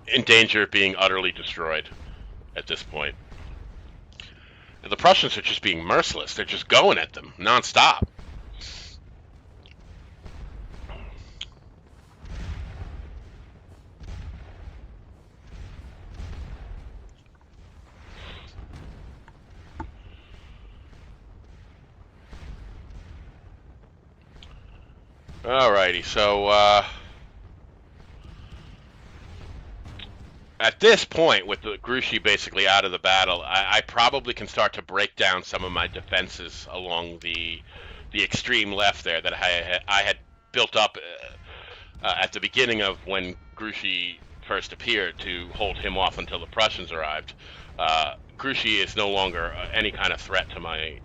A: in danger of being utterly destroyed at this point. And the Prussians are just being merciless. They're just going at them nonstop. Alrighty, so at this point, with the Grouchy basically out of the battle, I probably can start to break down some of my defenses along the extreme left there that I had built up at the beginning of when Grouchy first appeared to hold him off until the Prussians arrived. Grouchy is no longer any kind of threat to my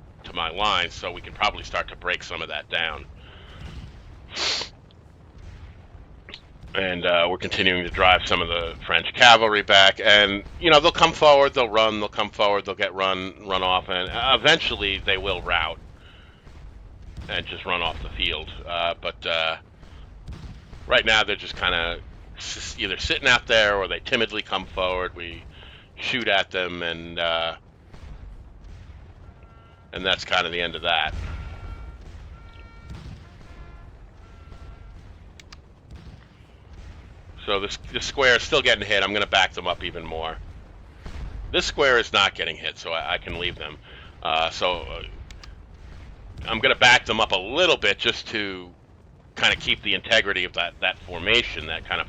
A: lines, so we can probably start to break some of that down. And we're continuing to drive some of the French cavalry back, and they'll come forward, they'll run, they'll come forward, they'll get run off, and eventually they will rout and just run off the field. But right now they're just kind of either sitting out there or they timidly come forward. We shoot at them, and And that's kind of the end of that. So this square is still getting hit. I'm going to back them up even more. This square is not getting hit, so I can leave them. I'm going to back them up a little bit just to kind of keep the integrity of that formation, that kind of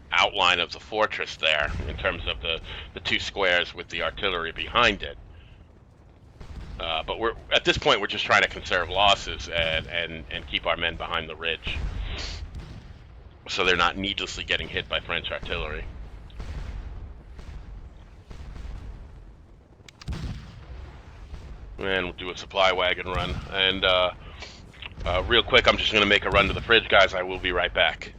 A: outline of the fortress there, in terms of the two squares with the artillery behind it. But we're at this point we're just trying to conserve losses and keep our men behind the ridge, so they're not needlessly getting hit by French artillery. And we'll do a supply wagon run. And real quick, I'm just going to make a run to the fridge, guys. I will be right back.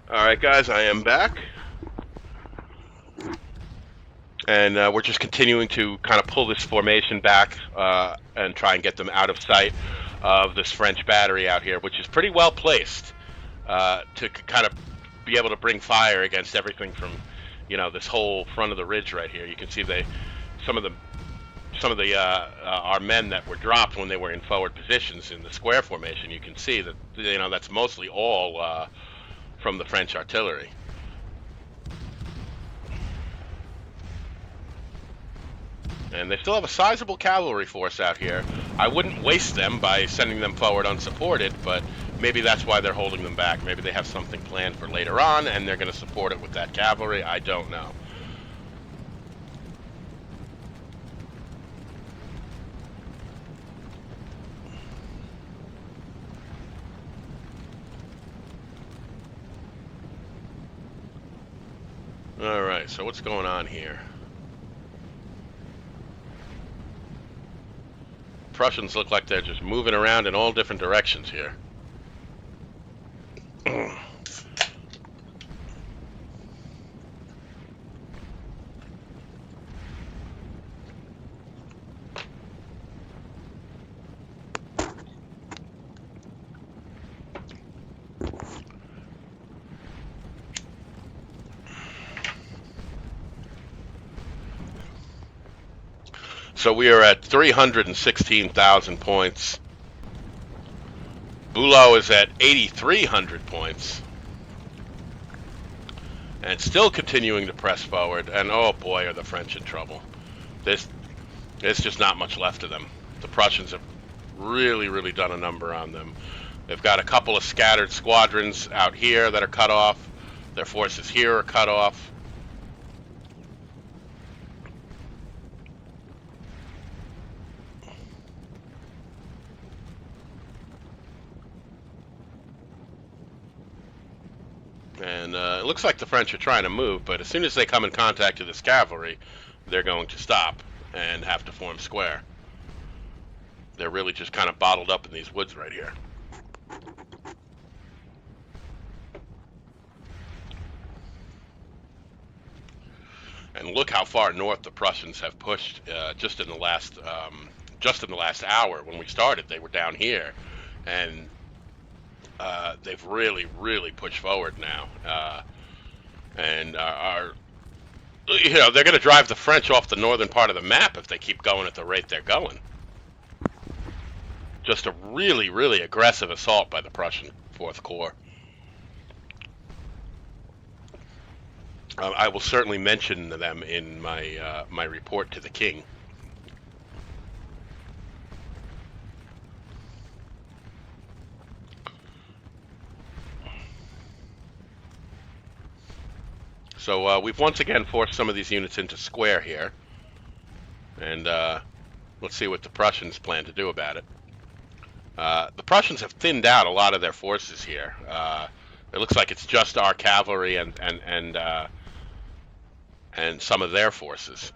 A: All right, guys, I am back. And we're just continuing to kind of pull this formation back and try and get them out of sight of this French battery out here, which is pretty well placed to kind of be able to bring fire against everything from, this whole front of the ridge right here. You can see some of the our men that were dropped when they were in forward positions in the square formation. You can see that that's mostly all from the French artillery. And they still have a sizable cavalry force out here. I wouldn't waste them by sending them forward unsupported, but maybe that's why they're holding them back. Maybe they have something planned for later on, and they're going to support it with that cavalry. I don't know. All right, so what's going on here? Prussians look like they're just moving around in all different directions here. So we are at 316,000 points. Bülow is at 8,300 points. And still continuing to press forward. And oh boy, are the French in trouble. There's just not much left of them. The Prussians have really, really done a number on them. They've got a couple of scattered squadrons out here that are cut off. Their forces here are cut off. And it looks like the French are trying to move, but as soon as they come in contact with this cavalry, they're going to stop and have to form square. They're really just kind of bottled up in these woods right here. And look how far north the Prussians have pushed just in the last hour. When we started, they were down here, and they've really, really pushed forward now, and are they're going to drive the French off the northern part of the map if they keep going at the rate they're going. Just a really, really aggressive assault by the Prussian Fourth Corps. I will certainly mention them in my my report to the king. So we've once again forced some of these units into square here, and let's see what the Prussians plan to do about it. The Prussians have thinned out a lot of their forces here. It looks like it's just our cavalry and some of their forces.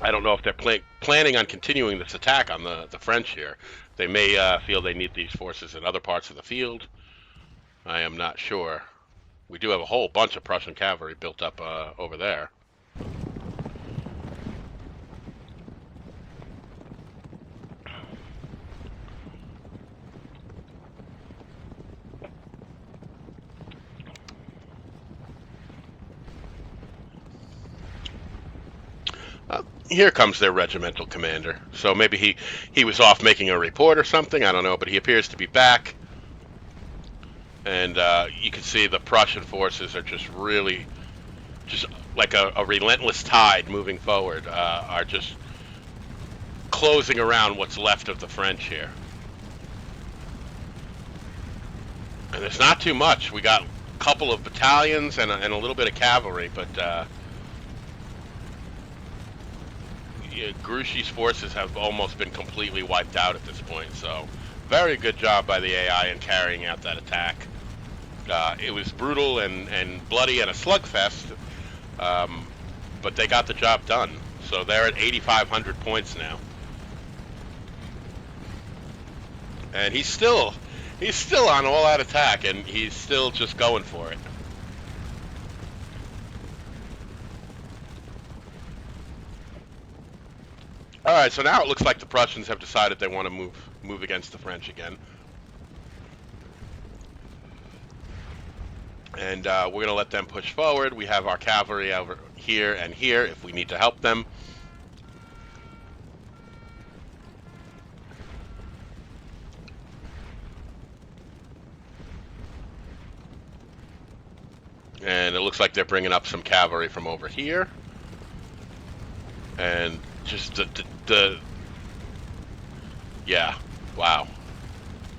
A: I don't know if they're planning on continuing this attack on the French here. They may feel they need these forces in other parts of the field. I am not sure. We do have a whole bunch of Prussian cavalry built up over there. Here comes their regimental commander. So maybe he was off making a report or something. I don't know, but he appears to be back. And you can see the Prussian forces are just really, just like a relentless tide moving forward, are just closing around what's left of the French here. And there's not too much. We got a couple of battalions and a little bit of cavalry, but Grouchy's forces have almost been completely wiped out at this point. So very good job by the AI in carrying out that attack. It was brutal and bloody and a slugfest, but they got the job done. So they're at 8,500 points now. And he's still on all-out attack, and he's still just going for it. All right, so now it looks like the Prussians have decided they want to move against the French again. And we're going to let them push forward. We have our cavalry over here and here if we need to help them. And it looks like they're bringing up some cavalry from over here. And just yeah, wow.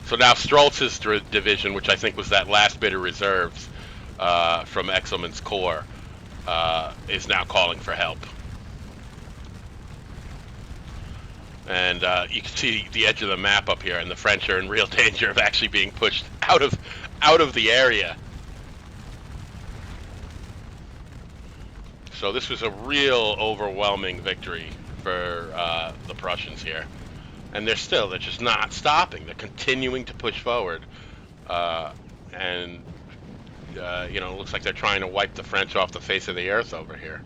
A: So now Strolz's division, which I think was that last bit of reserves from Exelman's corps, is now calling for help. And you can see the edge of the map up here, and the French are in real danger of actually being pushed out of the area. So this was a real overwhelming victory for the Prussians here. And they're just not stopping. They're continuing to push forward. And it looks like they're trying to wipe the French off the face of the earth over here.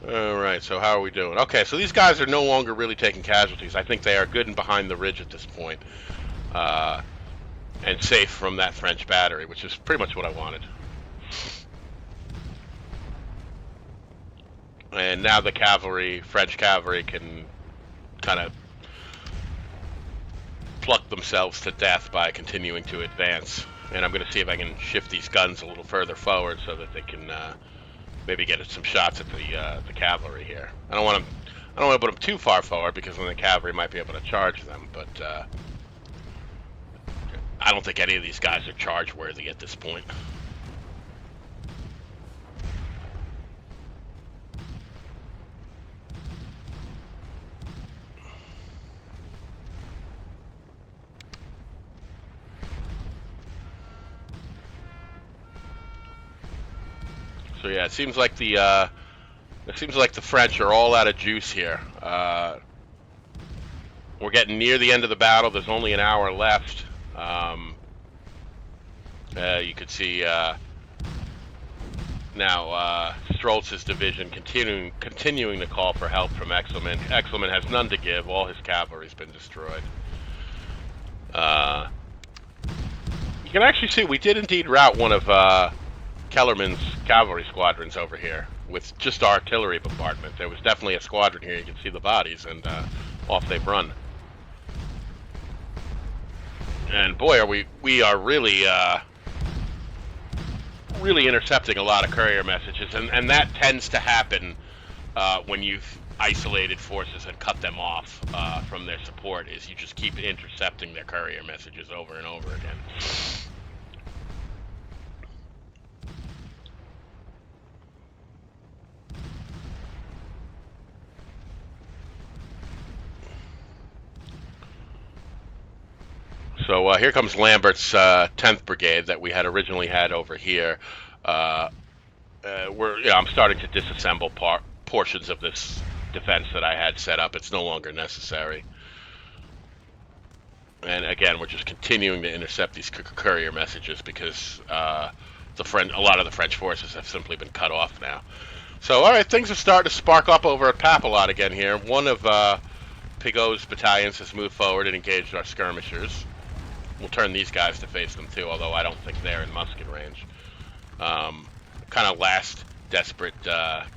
A: All right, so how are we doing? Okay, so these guys are no longer really taking casualties. I think they are good and behind the ridge at this point. And safe from that French battery, which is pretty much what I wanted. And now the French cavalry can kind of pluck themselves to death by continuing to advance. And I'm going to see if I can shift these guns a little further forward so that they can maybe get some shots at the cavalry here. I don't want to put them too far forward because then the cavalry might be able to charge them. But I don't think any of these guys are charge worthy at this point. So yeah, it seems like the French are all out of juice here. We're getting near the end of the battle. There's only an hour left. You could see now Strolz's division continuing to call for help from Exelman. Exelman has none to give. All his cavalry's been destroyed. You can actually see we did indeed rout one of Kellerman's cavalry squadrons over here with just artillery bombardment. There was definitely a squadron here. You can see the bodies, and off they've run. And boy, are we are really intercepting a lot of courier messages, and that tends to happen when you've isolated forces and cut them off from their support. Is you just keep intercepting their courier messages over and over again. So So here comes Lambert's 10th Brigade that we had originally had over here. I'm starting to disassemble portions of this defense that I had set up. It's no longer necessary. And again, we're just continuing to intercept these courier messages because a lot of the French forces have simply been cut off now. So, all right, things are starting to spark up over at Papilot again here. One of Pigot's battalions has moved forward and engaged our skirmishers. We'll turn these guys to face them too, although I don't think they're in musket range. Kind of last desperate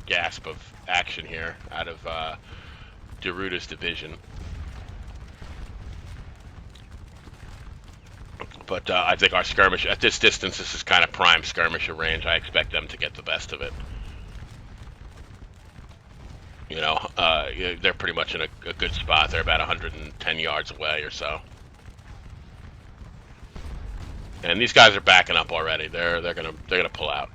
A: gasp of action here out of de Ruyter's division. But I think our skirmish, at this distance, this is kind of prime skirmisher range. I expect them to get the best of it. You know, they're pretty much in a good spot. They're about 110 yards away or so. And these guys are backing up already. They're gonna pull out.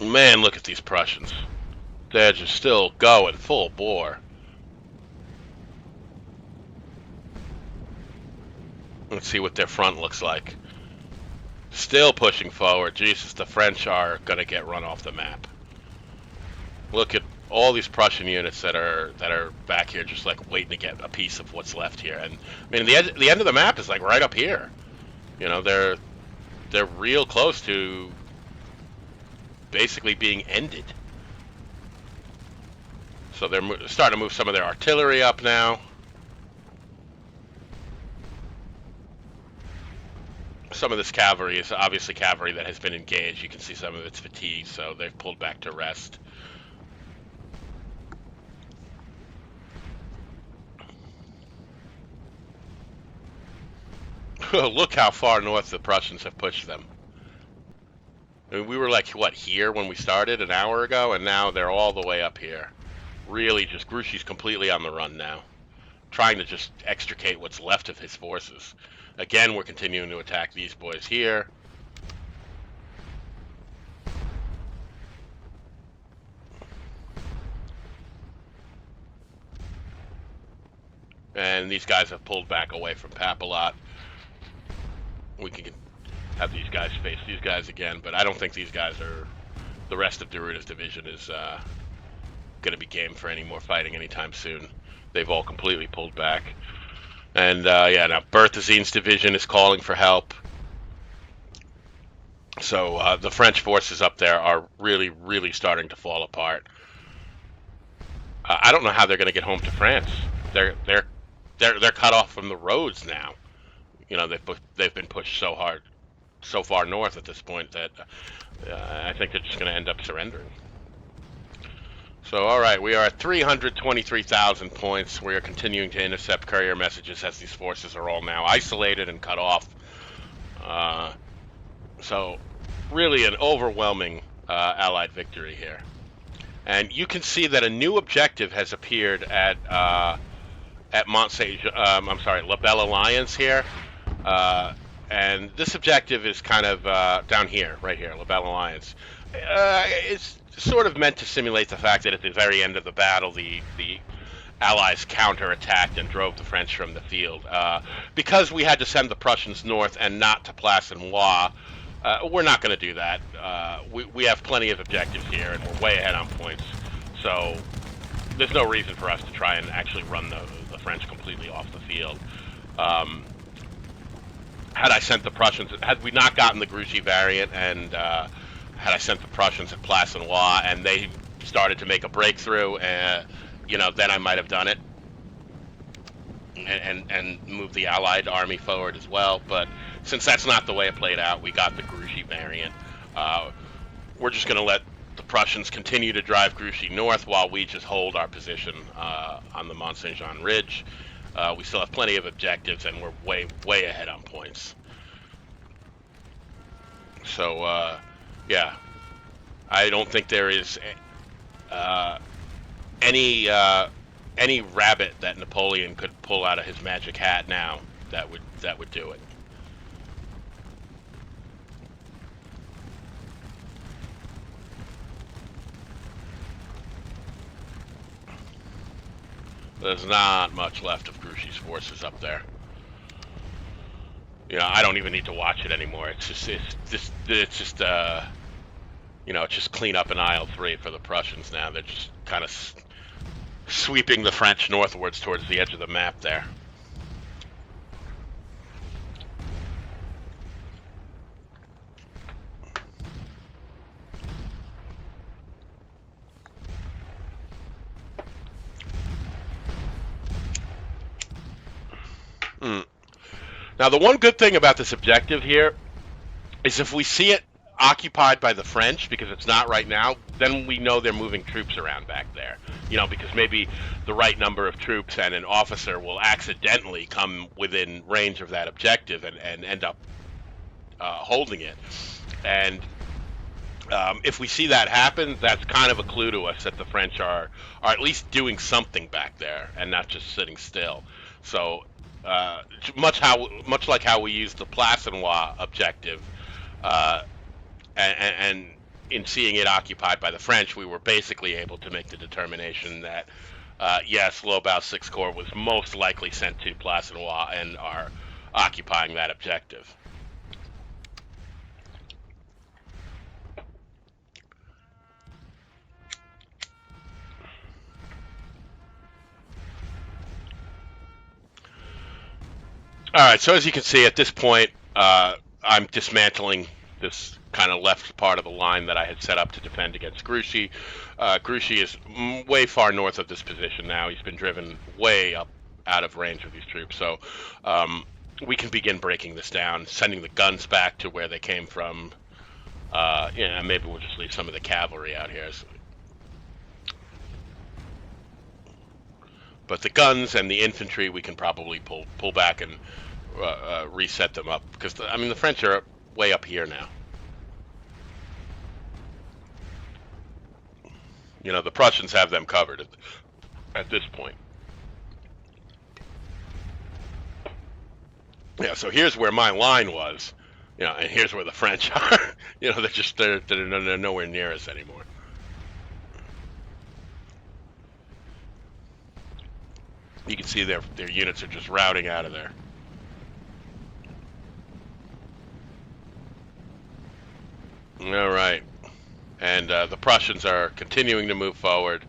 A: Man, look at these Prussians. They're just still going full bore. Let's see what their front looks like. Still pushing forward. Jesus, the French are going to get run off the map. Look at all these Prussian units that are back here just like waiting to get a piece of what's left here. And I mean, the end of the map is like right up here. You know, they're real close to basically being ended. So they're starting to move some of their artillery up now. Some of this cavalry is obviously cavalry that has been engaged. You can see some of its fatigue, so they've pulled back to rest. Look how far north the Prussians have pushed them. I mean, we were like, what, here when we started an hour ago, and now they're all the way up here. Really, just Grouchy's completely on the run now, trying to just extricate what's left of his forces. Again, we're continuing to attack these boys here. And these guys have pulled back away from Papilot. We can have these guys face these guys again, but I don't think these guys are... The rest of de Ruyter's division is going to be game for any more fighting anytime soon. They've all completely pulled back. And yeah, now Berthazine's division is calling for help. So the French forces up there are really, really starting to fall apart. I don't know how they're going to get home to France. They're cut off from the roads now. You know, they've been pushed so hard, so far north at this point that I think they're just going to end up surrendering. So, all right, we are at 323,000 points. We are continuing to intercept courier messages as these forces are all now isolated and cut off. So, really an overwhelming Allied victory here. And you can see that a new objective has appeared at La Belle Alliance here. And this objective is kind of down here, right here, La Belle Alliance. It's sort of meant to simulate the fact that at the very end of the battle, the Allies counterattacked and drove the French from the field. Because we had to send the Prussians north and not to Plassenois, we're not going to do that. We have plenty of objectives here, and we're way ahead on points. So there's no reason for us to try and actually run the French completely off the field. Had we not gotten the Grouchy variant and had I sent the Prussians at Plassenois and they started to make a breakthrough, you know, then I might have done it and moved the Allied army forward as well. But since that's not the way it played out, we got the Grouchy variant. We're just going to let the Prussians continue to drive Grouchy north while we just hold our position on the Mont Saint-Jean Ridge. We still have plenty of objectives, and we're way ahead on points. So, yeah, I don't think there is any rabbit that Napoleon could pull out of his magic hat now, that would do it. There's not much left of Grouchy's forces up there. You know, I don't even need to watch it anymore. It's just it's just clean up in aisle 3 for the Prussians now. They're just kind of sweeping the French northwards towards the edge of the map there. Now, the one good thing about this objective here is if we see it occupied by the French, because it's not right now, then we know they're moving troops around back there. You know, because maybe the right number of troops and an officer will accidentally come within range of that objective and end up holding it. And if we see that happen, that's kind of a clue to us that the French are at least doing something back there and not just sitting still. So much like how we used the Plassenois objective, and in seeing it occupied by the French, we were basically able to make the determination that yes, Lobau's Sixth Corps was most likely sent to Plassenois and are occupying that objective. All right, so as you can see at this point, I'm dismantling this kind of left part of the line that I had set up to defend against Grouchy. Grouchy is way far north of this position now. He's been driven way up out of range of these troops. So we can begin breaking this down, sending the guns back to where they came from. Yeah, maybe we'll just leave some of the cavalry out here. But the guns and the infantry, we can probably pull back and reset them up, because the French are way up here now. You know, the Prussians have them covered at this point. Yeah, so here's where my line was, you know, and here's where the French are. You know, they're nowhere near us anymore. You can see their units are just routing out of there. All right, and the Prussians are continuing to move forward.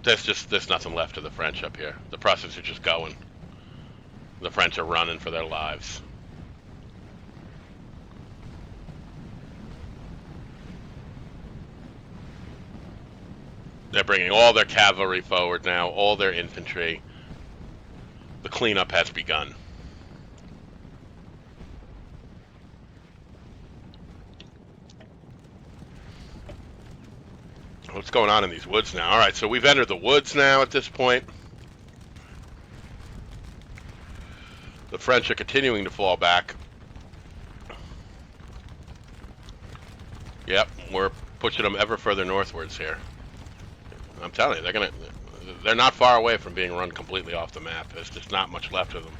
A: There's nothing left of the French up here. The Prussians are just going. The French are running for their lives. They're bringing all their cavalry forward now, all their infantry. The cleanup has begun. What's going on in these woods now? All right, so we've entered the woods now at this point. The French are continuing to fall back. Yep, we're pushing them ever further northwards here. I'm telling you, they're not far away from being run completely off the map. There's just not much left of them.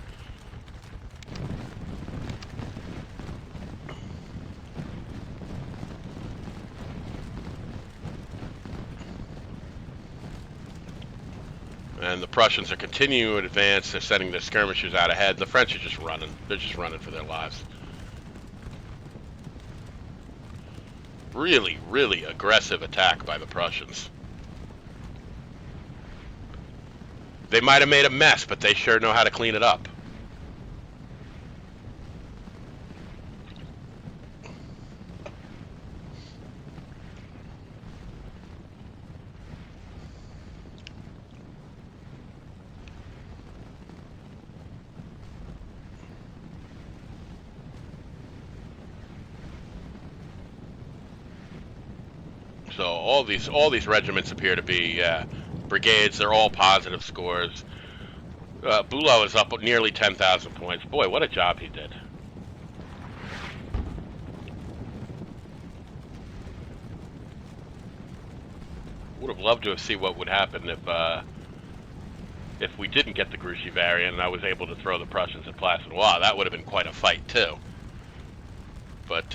A: And the Prussians are continuing to advance. They're sending their skirmishers out ahead. The French are just running. They're just running for their lives. Really, really aggressive attack by the Prussians. They might have made a mess, but they sure know how to clean it up. So all these regiments appear to be brigades. They're all positive scores. Bülow is up nearly 10,000 points. Boy, what a job he did. Would have loved to see what would happen if we didn't get the Grouchy variant and I was able to throw the Prussians at Placid. Wow, that would have been quite a fight too. But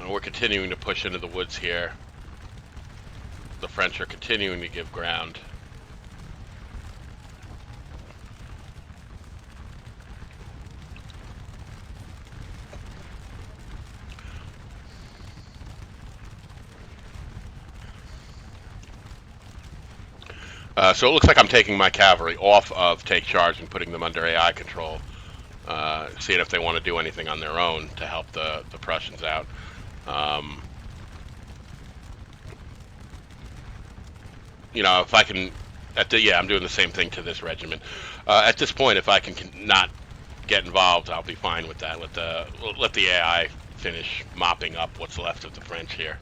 A: we're continuing to push into the woods here. The French are continuing to give ground. So it looks like I'm taking my cavalry off of take charge and putting them under AI control, seeing if they want to do anything on their own to help the Prussians out. You know, if I can, I'm doing the same thing to this regiment. At this point, if I can not get involved, I'll be fine with that. Let the AI finish mopping up what's left of the French here.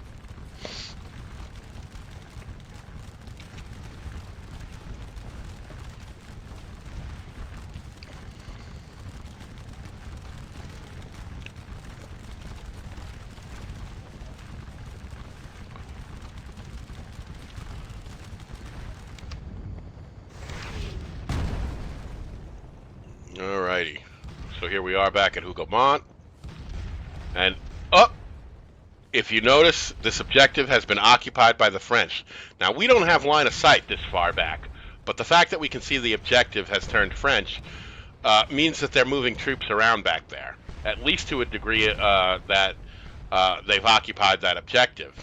A: Alrighty, so here we are back at Hougoumont, and if you notice, this objective has been occupied by the French. Now, we don't have line of sight this far back, but the fact that we can see the objective has turned French means that they're moving troops around back there, at least to a degree that they've occupied that objective.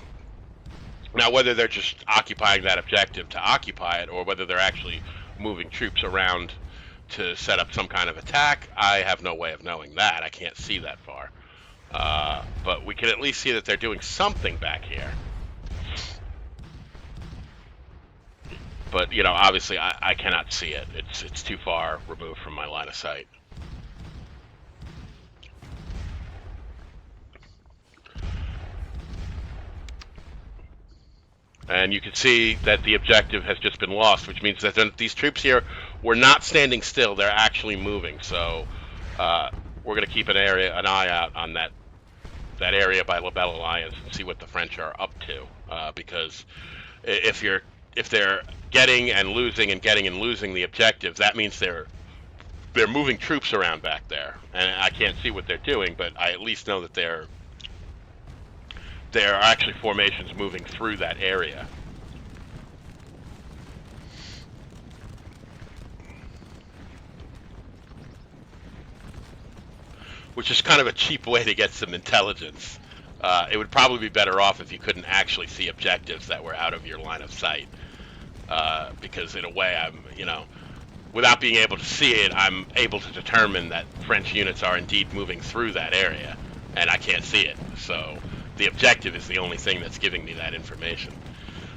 A: Now, whether they're just occupying that objective to occupy it, or whether they're actually moving troops around to set up some kind of attack, I have no way of knowing that. I can't see that far. But we can at least see that they're doing something back here. But, you know, obviously I cannot see it. It's too far removed from my line of sight. And you can see that the objective has just been lost, which means that these troops here were not standing still. They're actually moving. So we're going to keep an eye out on that area by La Belle Alliance and see what the French are up to. Because if they're getting and losing the objectives, that means they're moving troops around back there. And I can't see what they're doing, but I at least know that there are actually formations moving through that area. Which is kind of a cheap way to get some intelligence. It would probably be better off if you couldn't actually see objectives that were out of your line of sight. Because in a way, without being able to see it, I'm able to determine that French units are indeed moving through that area, and I can't see it. So the objective is the only thing that's giving me that information.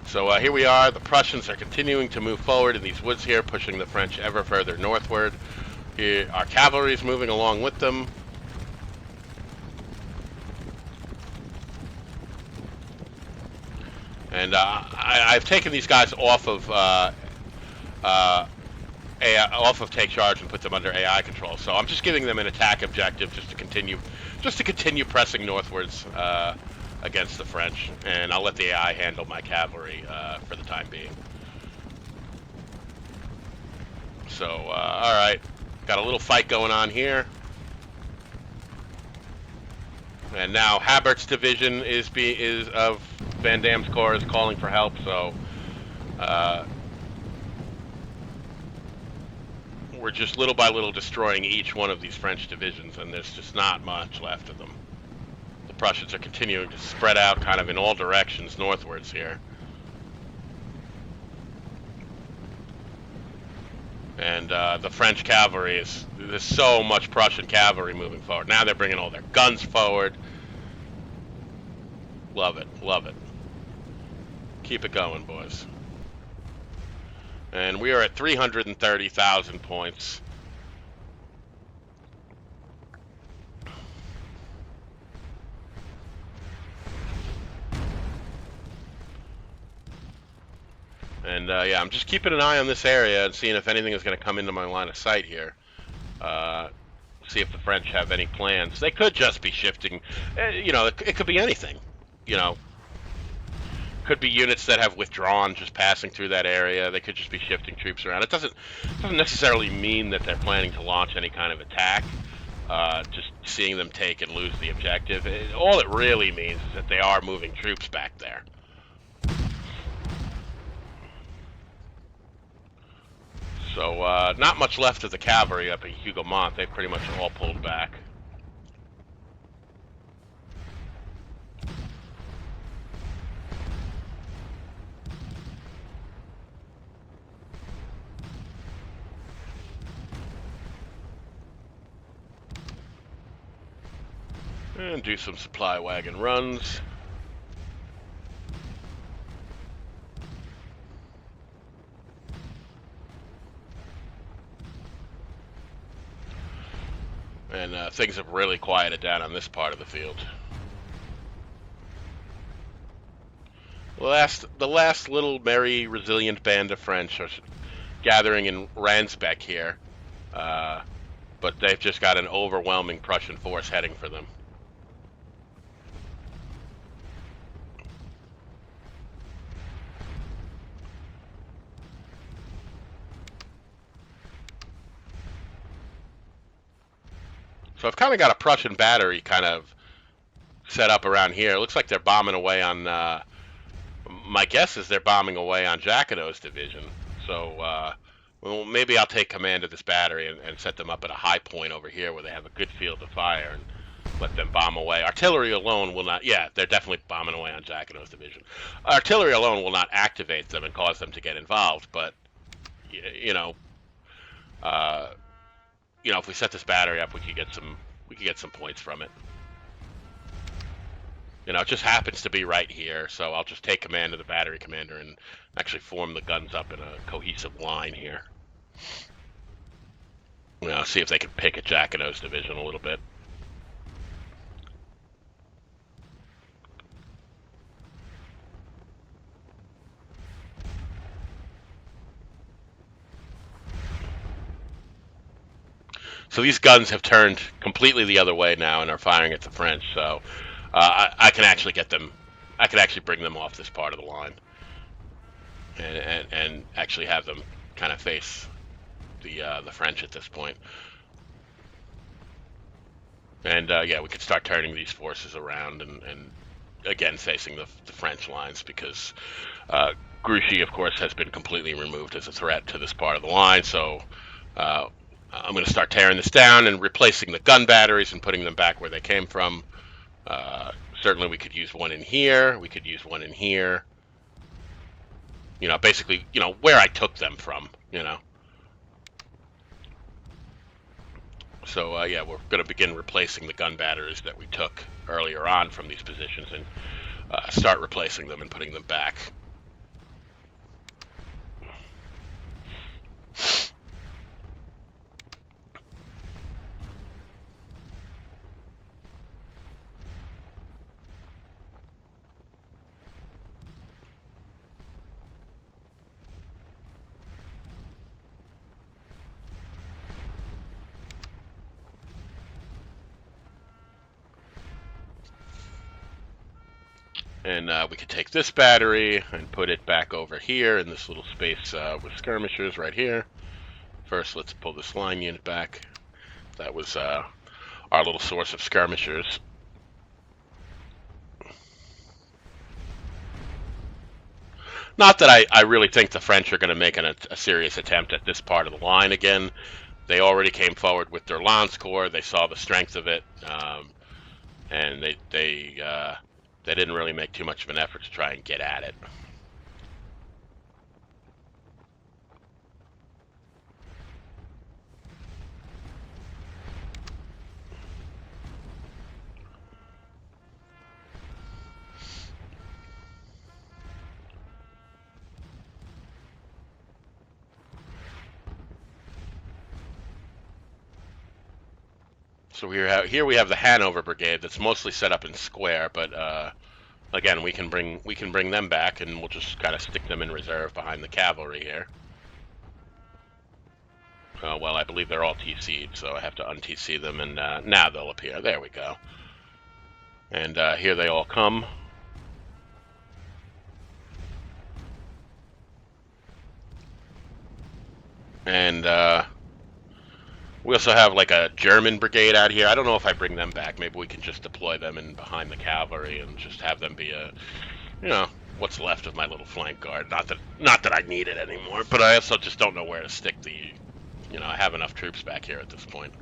A: So here we are. The Prussians are continuing to move forward in these woods here, pushing the French ever further northward. Here, our cavalry is moving along with them. And I've taken these guys off of take charge and put them under AI control. So I'm just giving them an attack objective just to continue pressing northwards against the French, and I'll let the AI handle my cavalry for the time being. So all right, got a little fight going on here. And now Habert's division is of Van Damme's corps is calling for help. So we're just little by little destroying each one of these French divisions, and there's just not much left of them. The Prussians are continuing to spread out kind of in all directions northwards here. And the French cavalry there's so much Prussian cavalry moving forward. Now they're bringing all their guns forward. Love it, love it. Keep it going, boys. And we are at 330,000 points. And yeah, I'm just keeping an eye on this area and seeing if anything is going to come into my line of sight here. See if the French have any plans. They could just be shifting. You know, it could be anything. you know, could be units that have withdrawn, just passing through that area. They could just be shifting troops around. It doesn't necessarily mean that they're planning to launch any kind of attack. Just seeing them take and lose the objective. All it really means is that they are moving troops back there. So not much left of the cavalry up at Hugomont. They've pretty much all pulled back. And do some supply wagon runs. And things have really quieted down on this part of the field. The last little merry, resilient band of French are gathering in Ransbeck here, but they've just got an overwhelming Prussian force heading for them. So I've kind of got a Prussian battery kind of set up around here. It looks like they're bombing away on, my guess is they're bombing away on Jacquinot's division. So, well, maybe I'll take command of this battery and set them up at a high point over here where they have a good field of fire and let them bomb away. Artillery alone will not, yeah, they're definitely bombing away on Jacquinot's division. Artillery alone will not activate them and cause them to get involved, but, you know, if we set this battery up, we could get some points from it. It just happens to be right here, so I'll just take command of the battery commander and actually form the guns up in a cohesive line here. See if they can pick at Jacquinot's division a little bit. So these guns have turned completely the other way now and are firing at the French. So I can actually get them. I can actually bring them off this part of the line, and actually have them kind of face the French at this point. And yeah, we could start turning these forces around and again facing the French lines, because Grouchy, of course, has been completely removed as a threat to this part of the line. So I'm going to start tearing this down and replacing the gun batteries and putting them back where they came from. Certainly we could use one in here. We could use one in here. Basically, where I took them from, So, yeah, we're going to begin replacing the gun batteries that we took earlier on from these positions and start replacing them and putting them back. And we could take this battery and put it back over here in this little space with skirmishers right here. First, let's pull this line unit back. That was our little source of skirmishers. Not that I really think the French are going to make a serious attempt at this part of the line again. They already came forward with their Lance Corps. They saw the strength of it, and they didn't really make too much of an effort to try and get at it. So here we have the Hanover Brigade that's mostly set up in square, but again, we can bring them back, and we'll just kind of stick them in reserve behind the cavalry here. Well, I believe they're all TC'd, so I have to un-TC them, and now they'll appear. There we go. And here they all come. And we also have like a German brigade out here. I don't know if I bring them back. Maybe we can just deploy them in behind the cavalry and just have them be a, you know, what's left of my little flank guard. Not that I need it anymore, but I also just don't know where to stick the, I have enough troops back here at this point.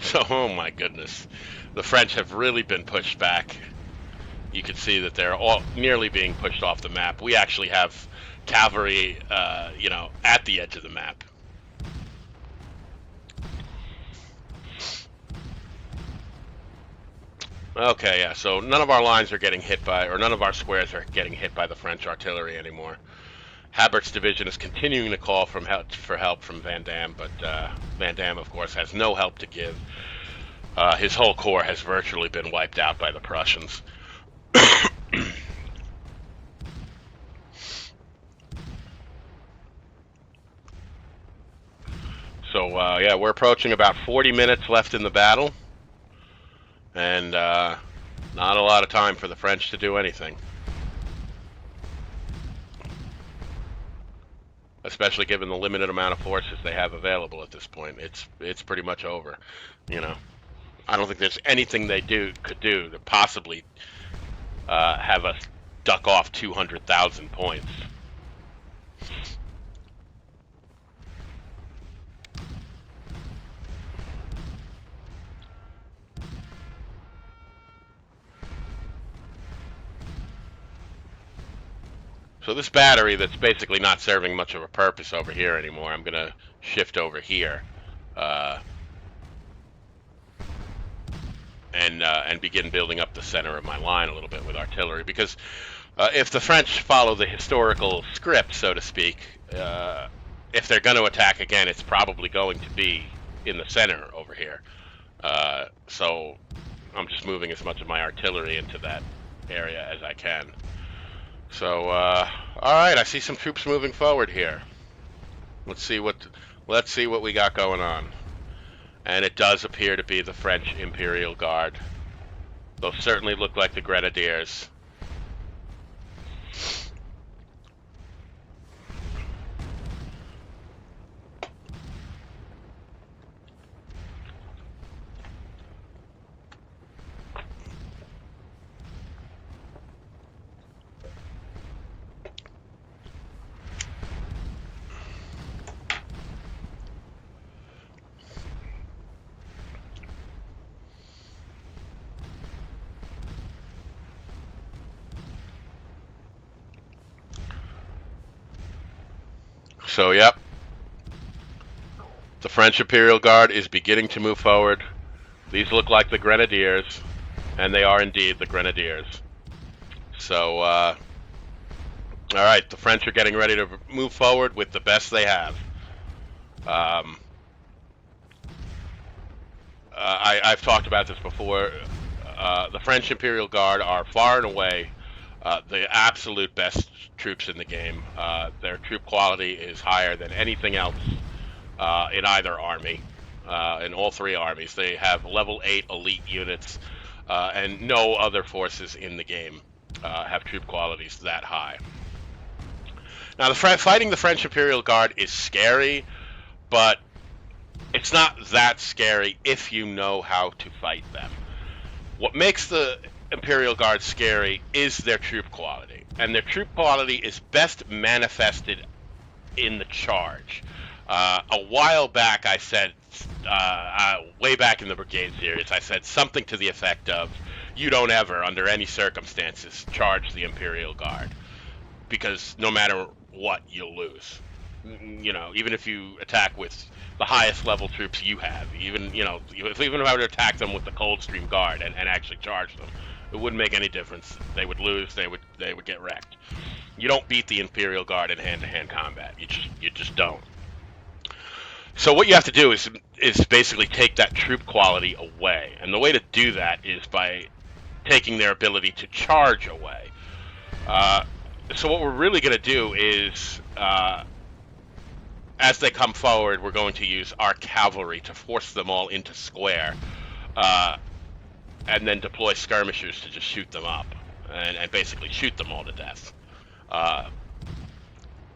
A: So, oh my goodness, the French have really been pushed back. You can see that they're all nearly being pushed off the map. We actually have cavalry, at the edge of the map. Okay, yeah, so none of our lines are getting hit by, or none of our squares are getting hit by the French artillery anymore. Habert's division is continuing to call for help from Van Dam, but Van Dam, of course, has no help to give. His whole corps has virtually been wiped out by the Prussians. So, yeah, we're approaching about 40 minutes left in the battle, and not a lot of time for the French to do anything. Especially given the limited amount of forces they have available at this point. It's pretty much over, I don't think there's anything they could do to possibly have us duck off 200,000 points. So this battery that's basically not serving much of a purpose over here anymore, I'm going to shift over here and begin building up the center of my line a little bit with artillery. Because if the French follow the historical script, so to speak, if they're going to attack again, it's probably going to be in the center over here. So I'm just moving as much of my artillery into that area as I can. So, all right, I see some troops moving forward here. Let's see what we got going on. And it does appear to be the French Imperial Guard. Those certainly look like the Grenadiers. So, yep. The French Imperial Guard is beginning to move forward. These look like the Grenadiers, and they are indeed the Grenadiers. So, all right, the French are getting ready to move forward with the best they have. I've talked about this before. The French Imperial Guard are far and away the absolute best troops in the game. Their troop quality is higher than anything else in either army. In all three armies, they have level 8 elite units, and no other forces in the game have troop qualities that high. Now, fighting the French Imperial Guard is scary, but it's not that scary if you know how to fight them. What makes the Imperial Guard scary is their troop quality, and their troop quality is best manifested in the charge. A while back, I said, way back in the Brigade series, I said something to the effect of, you don't ever, under any circumstances, charge the Imperial Guard, because no matter what, you'll lose. Even if you attack with the highest level troops you have, even if I were to attack them with the Coldstream Guard and actually charge them, it wouldn't make any difference. They would lose. They would get wrecked. You don't beat the Imperial Guard in hand-to-hand combat. You just don't. So what you have to do is basically take that troop quality away, and the way to do that is by taking their ability to charge away. So what we're really going to do is, as they come forward, we're going to use our cavalry to force them all into square, and then deploy skirmishers to just shoot them up. and basically shoot them all to death.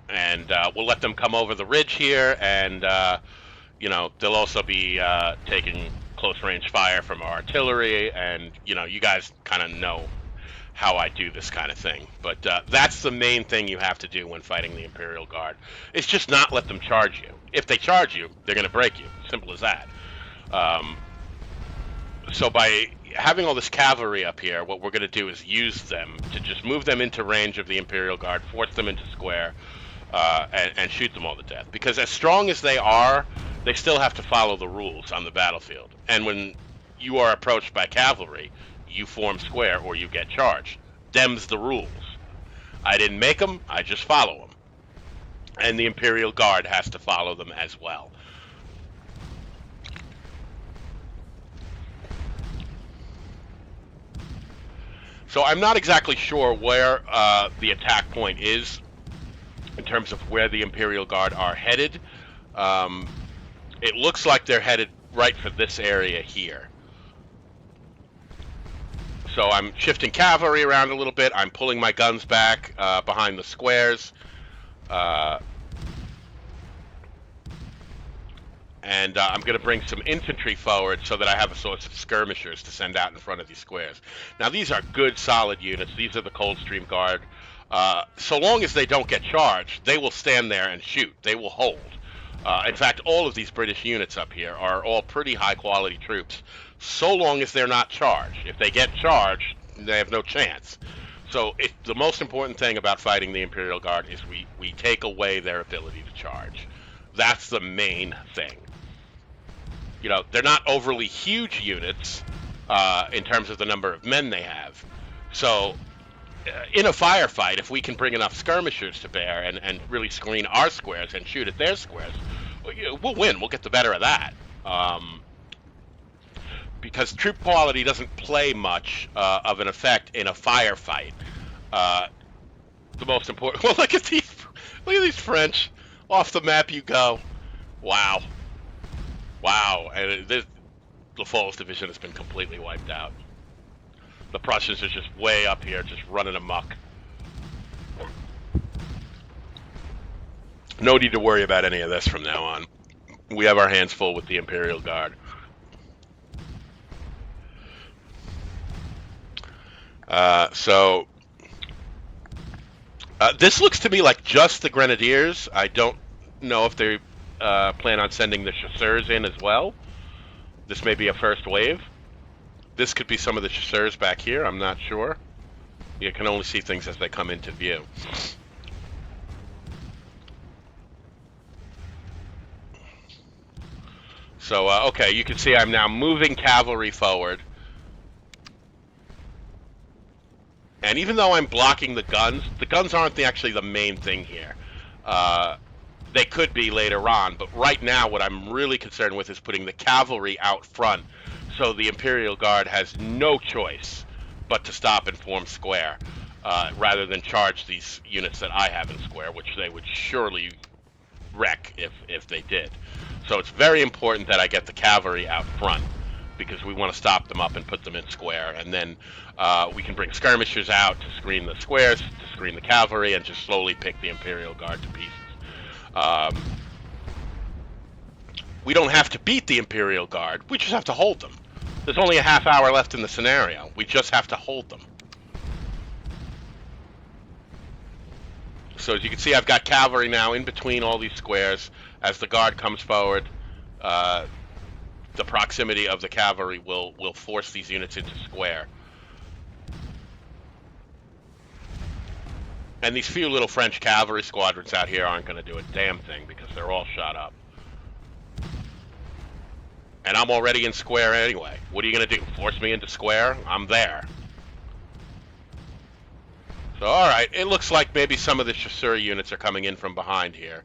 A: And we'll let them come over the ridge here, and they'll also be taking close range fire from artillery, and you guys kind of know how I do this kind of thing. But that's the main thing you have to do when fighting the Imperial Guard. It's just not let them charge you. If they charge you, they're going to break you. Simple as that. So by having all this cavalry up here, what we're going to do is use them to just move them into range of the Imperial Guard, force them into square, and shoot them all to death. Because as strong as they are, they still have to follow the rules on the battlefield. And when you are approached by cavalry, you form square or you get charged. Them's the rules. I didn't make them, I just follow them. And the Imperial Guard has to follow them as well. So I'm not exactly sure where the attack point is in terms of where the Imperial Guard are headed. It looks like they're headed right for this area here. So I'm shifting cavalry around a little bit. I'm pulling my guns back behind the squares. And I'm going to bring some infantry forward so that I have a source of skirmishers to send out in front of these squares. Now, these are good, solid units. These are the Coldstream Guard. So long as they don't get charged, they will stand there and shoot. They will hold. In fact, all of these British units up here are all pretty high-quality troops, so long as they're not charged. If they get charged, they have no chance. So the most important thing about fighting the Imperial Guard is we take away their ability to charge. That's the main thing. They're not overly huge units in terms of the number of men they have. So in a firefight, if we can bring enough skirmishers to bear and really screen our squares and shoot at their squares, we'll win. We'll get the better of that. Because troop quality doesn't play much of an effect in a firefight. The most important... Well, look at these French. Off the map you go. Wow. Wow, and the Falls Division has been completely wiped out. The Prussians are just way up here, just running amok. No need to worry about any of this from now on. We have our hands full with the Imperial Guard. This looks to me like just the Grenadiers. I don't know if they plan on sending the chasseurs in as well. This may be a first wave. This could be some of the chasseurs back here. I'm not sure. You can only see things as they come into view. So, okay, you can see I'm now moving cavalry forward. And even though I'm blocking the guns aren't actually the main thing here. They could be later on, but right now what I'm really concerned with is putting the cavalry out front so the Imperial Guard has no choice but to stop and form square rather than charge these units that I have in square, which they would surely wreck if they did. So it's very important that I get the cavalry out front because we want to stop them up and put them in square, and then we can bring skirmishers out to screen the squares, to screen the cavalry, and just slowly pick the Imperial Guard to pieces. We don't have to beat the Imperial Guard. We just have to hold them. There's only a half hour left in the scenario. We just have to hold them. So as you can see, I've got cavalry now in between all these squares. As the guard comes forward, the proximity of the cavalry will force these units into square. And these few little French cavalry squadrons out here aren't going to do a damn thing because they're all shot up. And I'm already in square anyway. What are you going to do? Force me into square? I'm there. So, alright, it looks like maybe some of the chasseur units are coming in from behind here.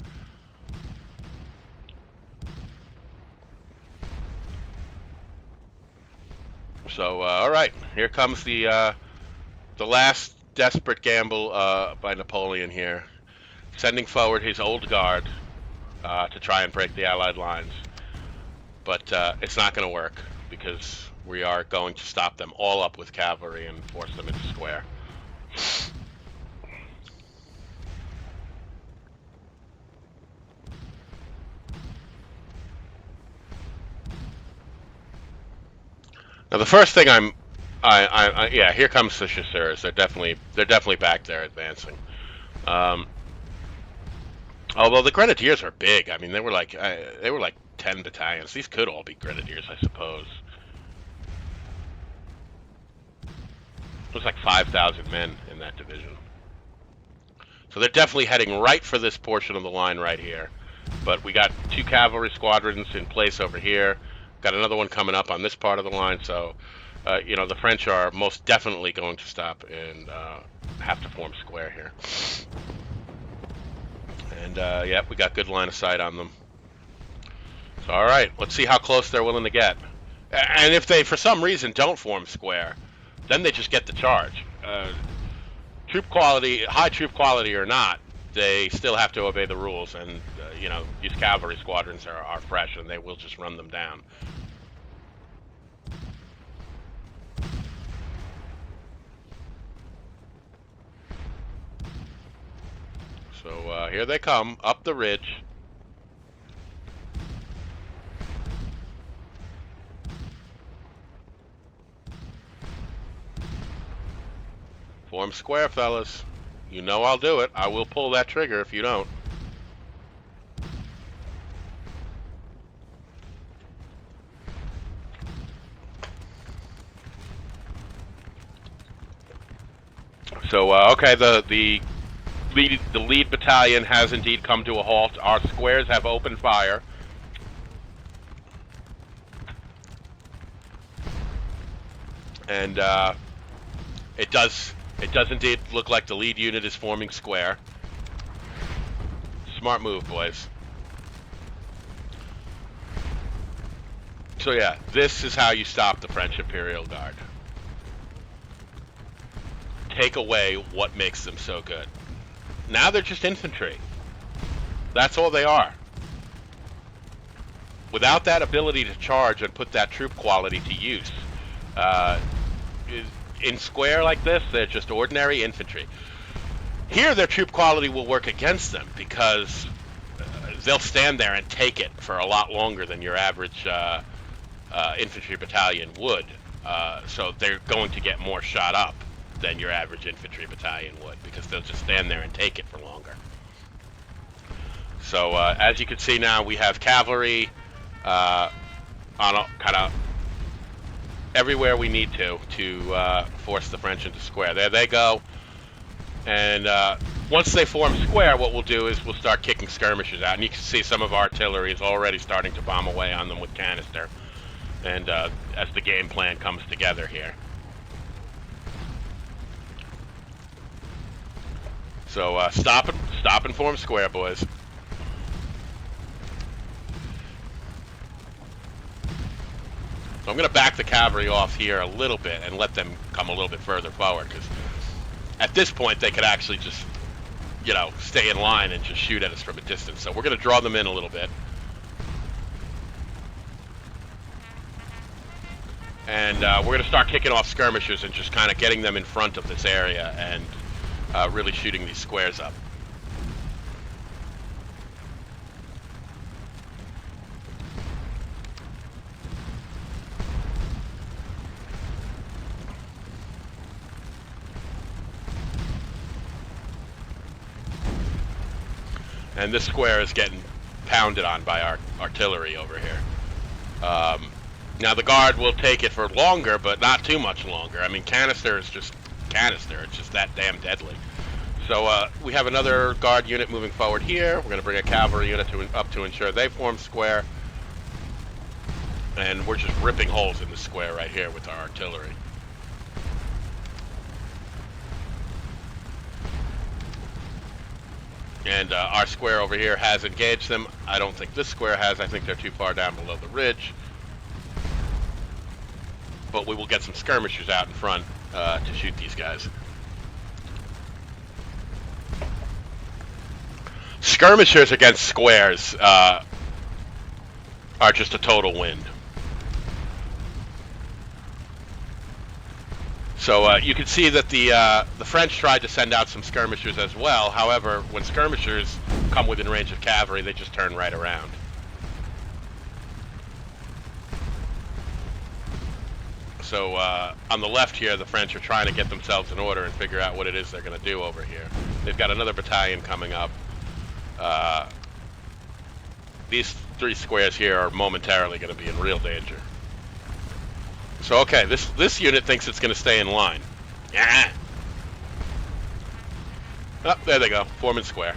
A: So, alright, here comes the last desperate gamble by Napoleon here, sending forward his old guard to try and break the Allied lines. But it's not going to work because we are going to stop them all up with cavalry and force them into square. Now the first thing yeah, here comes the chasseurs. They're definitely back there advancing. Although the grenadiers are big. I mean, they were like 10 battalions. These could all be grenadiers, I suppose. There's like 5,000 men in that division. So they're definitely heading right for this portion of the line right here. But we got 2 cavalry squadrons in place over here. Got another one coming up on this part of the line. So, you know, the French are most definitely going to stop and have to form square here. And, yeah, we got good line of sight on them. So, all right, let's see how close they're willing to get. And if they, for some reason, don't form square, then they just get the charge. Troop quality, high troop quality or not, they still have to obey the rules. And, you know, these cavalry squadrons are fresh, and they will just run them down. So here they come, up the ridge. Form square, fellas. You know I'll do it. I will pull that trigger if you don't. So, okay, the lead battalion has indeed come to a halt. Our squares have opened fire. And it does indeed look like the lead unit is forming square. Smart move, boys. So yeah, this is how you stop the French Imperial Guard. Take away what makes them so good. Now they're just infantry. That's all they are. Without that ability to charge and put that troop quality to use, in square like this, they're just ordinary infantry. Here, their troop quality will work against them because they'll stand there and take it for a lot longer than your average infantry battalion would. So they're going to get more shot up than your average infantry battalion would because they'll just stand there and take it for longer. So as you can see now, we have cavalry on kind of everywhere we need to force the French into square. There they go. And once they form square, what we'll do is we'll start kicking skirmishers out. And you can see some of our artillery is already starting to bomb away on them with canister. And as the game plan comes together here. So stop and form square, boys. So I'm going to back the cavalry off here a little bit and let them come a little bit further forward, because at this point they could actually just, you know, stay in line and just shoot at us from a distance. So we're going to draw them in a little bit. And we're going to start kicking off skirmishers and just kind of getting them in front of this area and really shooting these squares up. And this square is getting pounded on by our artillery over here. Now the guard will take it for longer, but not too much longer. I mean, canister is just canister. It's just that damn deadly. So we have another guard unit moving forward here. We're going to bring a cavalry unit up to ensure they form square. And we're just ripping holes in the square right here with our artillery. And our square over here has engaged them. I don't think this square has. I think they're too far down below the ridge. But we will get some skirmishers out in front to shoot these guys. Skirmishers against squares are just a total win. So you can see that the French tried to send out some skirmishers as well. However, when skirmishers come within range of cavalry, they just turn right around. So on the left here, the French are trying to get themselves in order and figure out what it is they're going to do over here. They've got another battalion coming up. These 3 squares here are momentarily going to be in real danger. So okay, this unit thinks it's going to stay in line. Yeah. Oh, there they go, form in square.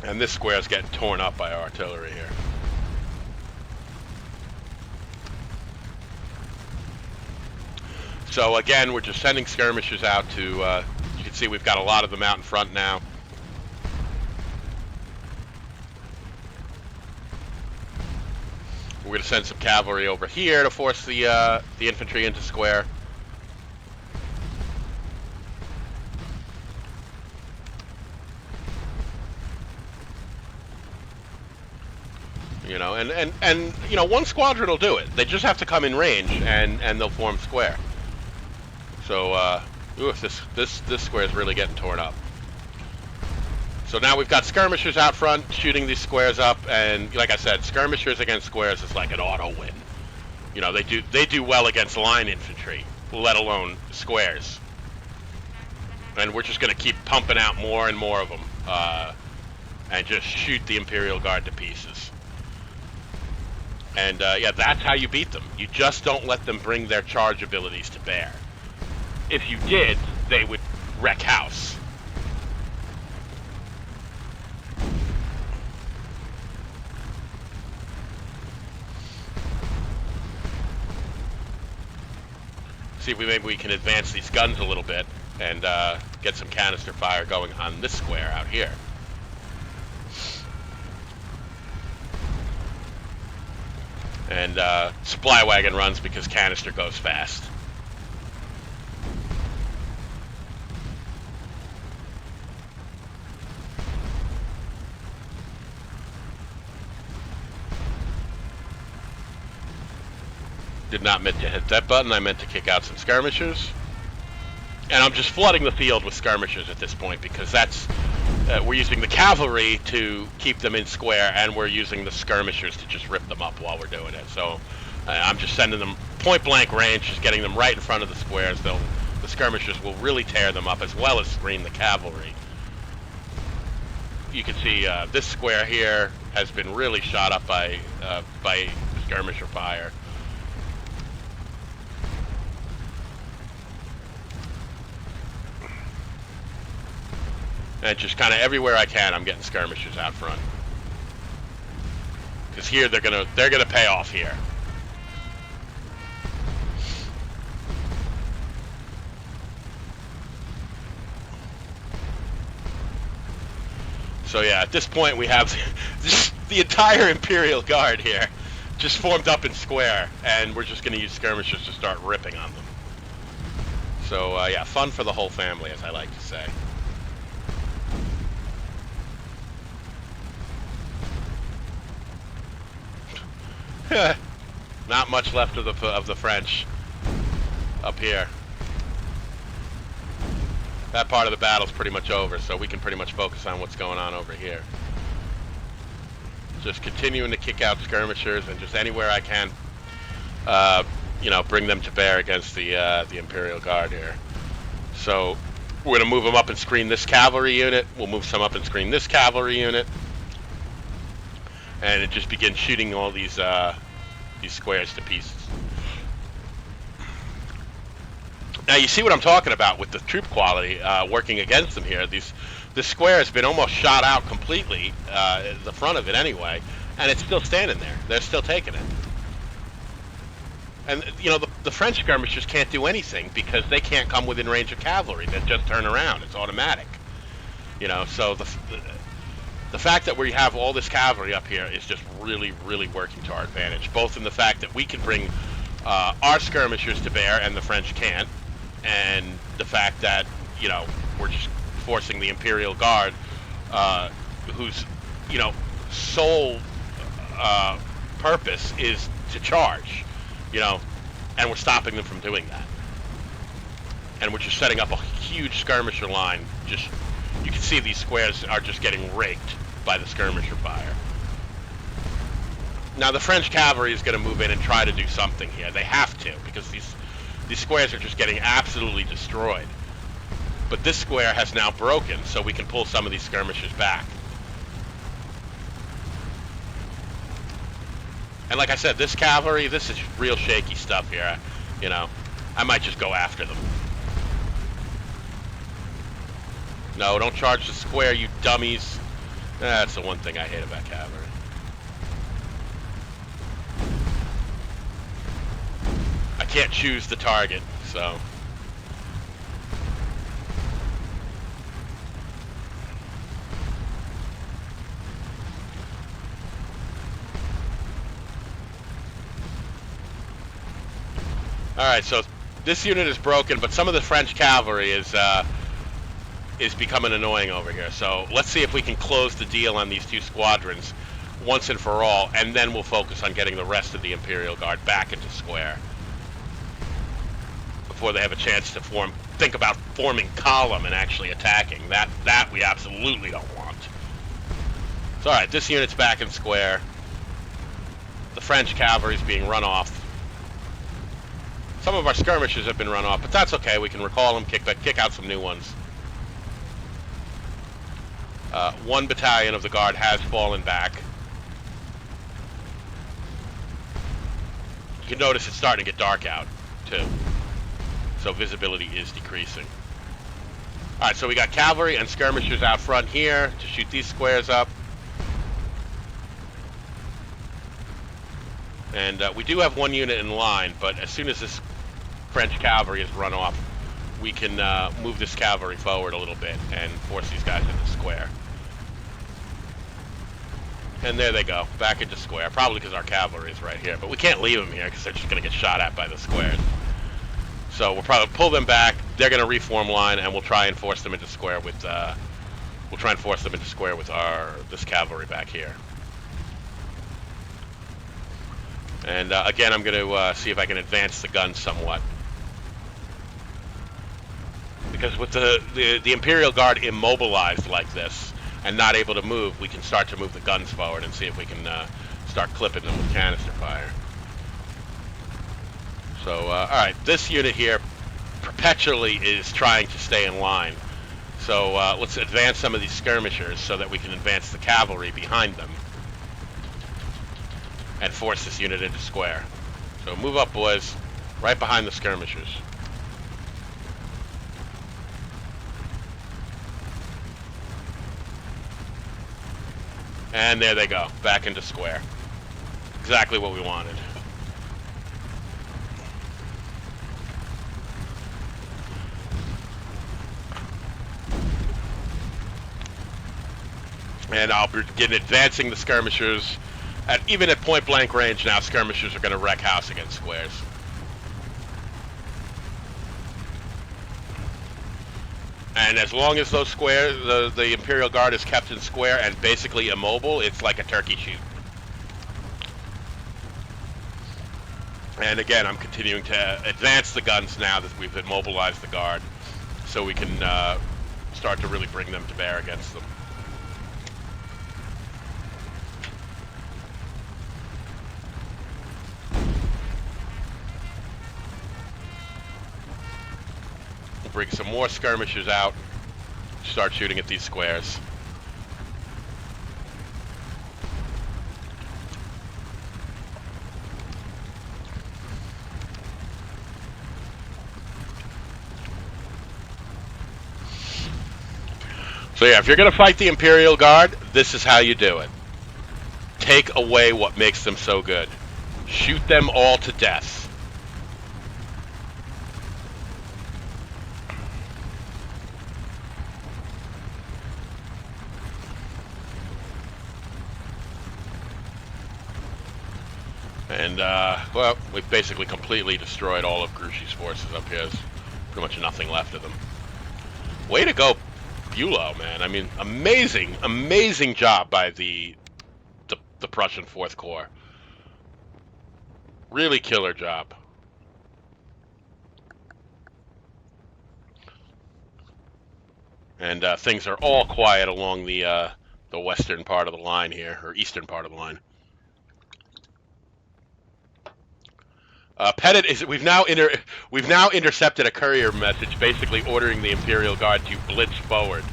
A: And this square is getting torn up by artillery here. So again, we're just sending skirmishers out to, you can see we've got a lot of them out in front now. We're going to send some cavalry over here to force the infantry into square. You know, and you know, one squadron will do it. They just have to come in range, and they'll form square. So, ooh, this square is really getting torn up. So now we've got skirmishers out front shooting these squares up, and like I said, skirmishers against squares is like an auto win. You know, they do well against line infantry, let alone squares. And we're just going to keep pumping out more and more of them, and just shoot the Imperial Guard to pieces. And yeah, that's how you beat them. You just don't let them bring their charge abilities to bear. If you did, they would wreck house. See if maybe we can advance these guns a little bit and get some canister fire going on this square out here. And supply wagon runs because canister goes fast. Did not meant to hit that button. I meant to kick out some skirmishers. And I'm just flooding the field with skirmishers at this point because that's we're using the cavalry to keep them in square, and we're using the skirmishers to just rip them up while we're doing it. So I'm just sending them point blank range, just getting them right in front of the squares. The skirmishers will really tear them up as well as screen the cavalry. You can see this square here has been really shot up by skirmisher fire. And just kind of everywhere I can, I'm getting skirmishers out front. Because here they're gonna pay off here. So yeah, at this point we have the entire Imperial Guard here, just formed up in square, and we're just gonna use skirmishers to start ripping on them. So yeah, fun for the whole family, as I like to say. Not much left of the French up here. That part of the battle's pretty much over, so we can pretty much focus on what's going on over here. Just continuing to kick out skirmishers, and just anywhere I can, you know, bring them to bear against the Imperial Guard here. So we're gonna move them up and screen this cavalry unit. We'll move some up and screen this cavalry unit. And it just begins shooting all these squares to pieces. Now you see what I'm talking about with the troop quality working against them here. This square has been almost shot out completely, the front of it anyway, and it's still standing there. They're still taking it. And you know, the French skirmishers can't do anything because they can't come within range of cavalry. They just turn around. It's automatic. You know, so the fact that we have all this cavalry up here is just really, really working to our advantage, both in the fact that we can bring our skirmishers to bear and the French can't, and the fact that, you know, we're just forcing the Imperial Guard, whose, you know, sole purpose is to charge, you know, and we're stopping them from doing that. And we're just setting up a huge skirmisher line. Just, you can see these squares are just getting raked by the skirmisher fire. Now the French cavalry is going to move in and try to do something here. They have to, because these squares are just getting absolutely destroyed. But this square has now broken, so we can pull some of these skirmishers back. And like I said, this cavalry, this is real shaky stuff here. You know, I might just go after them. No, don't charge the square, you dummies. That's the one thing I hate about cavalry. I can't choose the target, so... Alright, so this unit is broken, but some of the French cavalry is becoming annoying over here. So let's see if we can close the deal on these two squadrons once and for all, and then we'll focus on getting the rest of the Imperial Guard back into square before they have a chance to think about forming column and actually attacking. That we absolutely don't want. So alright, this unit's back in square. The French cavalry's being run off. Some of our skirmishers have been run off, but that's okay. We can recall them, kick out some new ones. One battalion of the Guard has fallen back. You can notice it's starting to get dark out, too. So visibility is decreasing. Alright, so we got cavalry and skirmishers out front here to shoot these squares up. And we do have one unit in line, but as soon as this French cavalry is run off, we can move this cavalry forward a little bit and force these guys into square. And there they go, back into square. Probably because our cavalry is right here, but we can't leave them here because they're just going to get shot at by the squares. So we'll probably pull them back. They're going to reform line, and we'll try and force them into square with this cavalry back here. And again, I'm going to see if I can advance the guns somewhat. Because with the Imperial Guard immobilized like this and not able to move, we can start to move the guns forward and see if we can start clipping them with canister fire. So, alright, this unit here perpetually is trying to stay in line. So let's advance some of these skirmishers so that we can advance the cavalry behind them and force this unit into square. So move up, boys, right behind the skirmishers. And there they go, back into square. Exactly what we wanted. And I'll begin advancing the skirmishers. Even at point blank range now, skirmishers are going to wreck house against squares. And as long as those squares, the Imperial Guard is kept in square and basically immobile, it's like a turkey shoot. And again, I'm continuing to advance the guns now that we've immobilized the Guard, so we can start to really bring them to bear against them. Bring some more skirmishers out, start shooting at these squares. So yeah, if you're going to fight the Imperial Guard, this is how you do it. Take away what makes them so good. Shoot them all to death. And, well, we've basically completely destroyed all of Grouchy's forces up here. There's pretty much nothing left of them. Way to go, Bulow, man. I mean, amazing, amazing job by the Prussian 4th Corps. Really killer job. And things are all quiet along the western part of the line here, or eastern part of the line. Pettit is. We've now intercepted a courier message, basically ordering the Imperial Guard to blitz forward.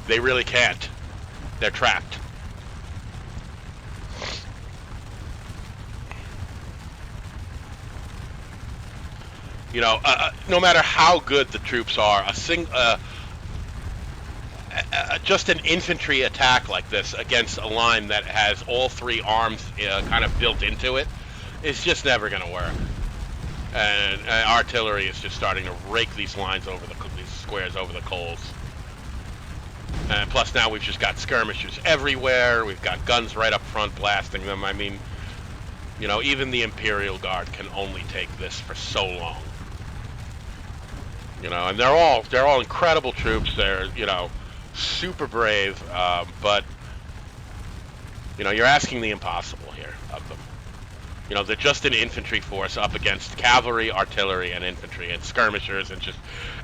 A: They really can't. They're trapped. You know, no matter how good the troops are, just an infantry attack like this against a line that has all three arms kind of built into it is just never going to work. And artillery is just starting to rake these lines over these squares over the coals. And plus now we've just got skirmishers everywhere. We've got guns right up front blasting them. I mean, you know, even the Imperial Guard can only take this for so long. You know, and they're all incredible troops. They're, you know, super brave, but you know, you're asking the impossible here of them. You know, they're just an infantry force up against cavalry, artillery, and infantry, and skirmishers, and just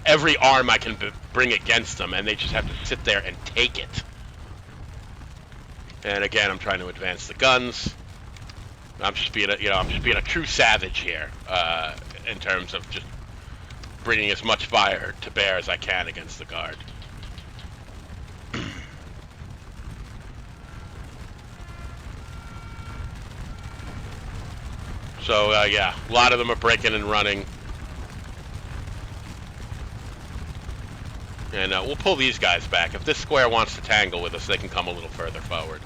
A: every arm I can bring against them, and they just have to sit there and take it. And again, I'm trying to advance the guns. I'm just being a true savage here, in terms of just bringing as much fire to bear as I can against the guard. So, yeah, a lot of them are breaking and running. And we'll pull these guys back. If this square wants to tangle with us, they can come a little further forward.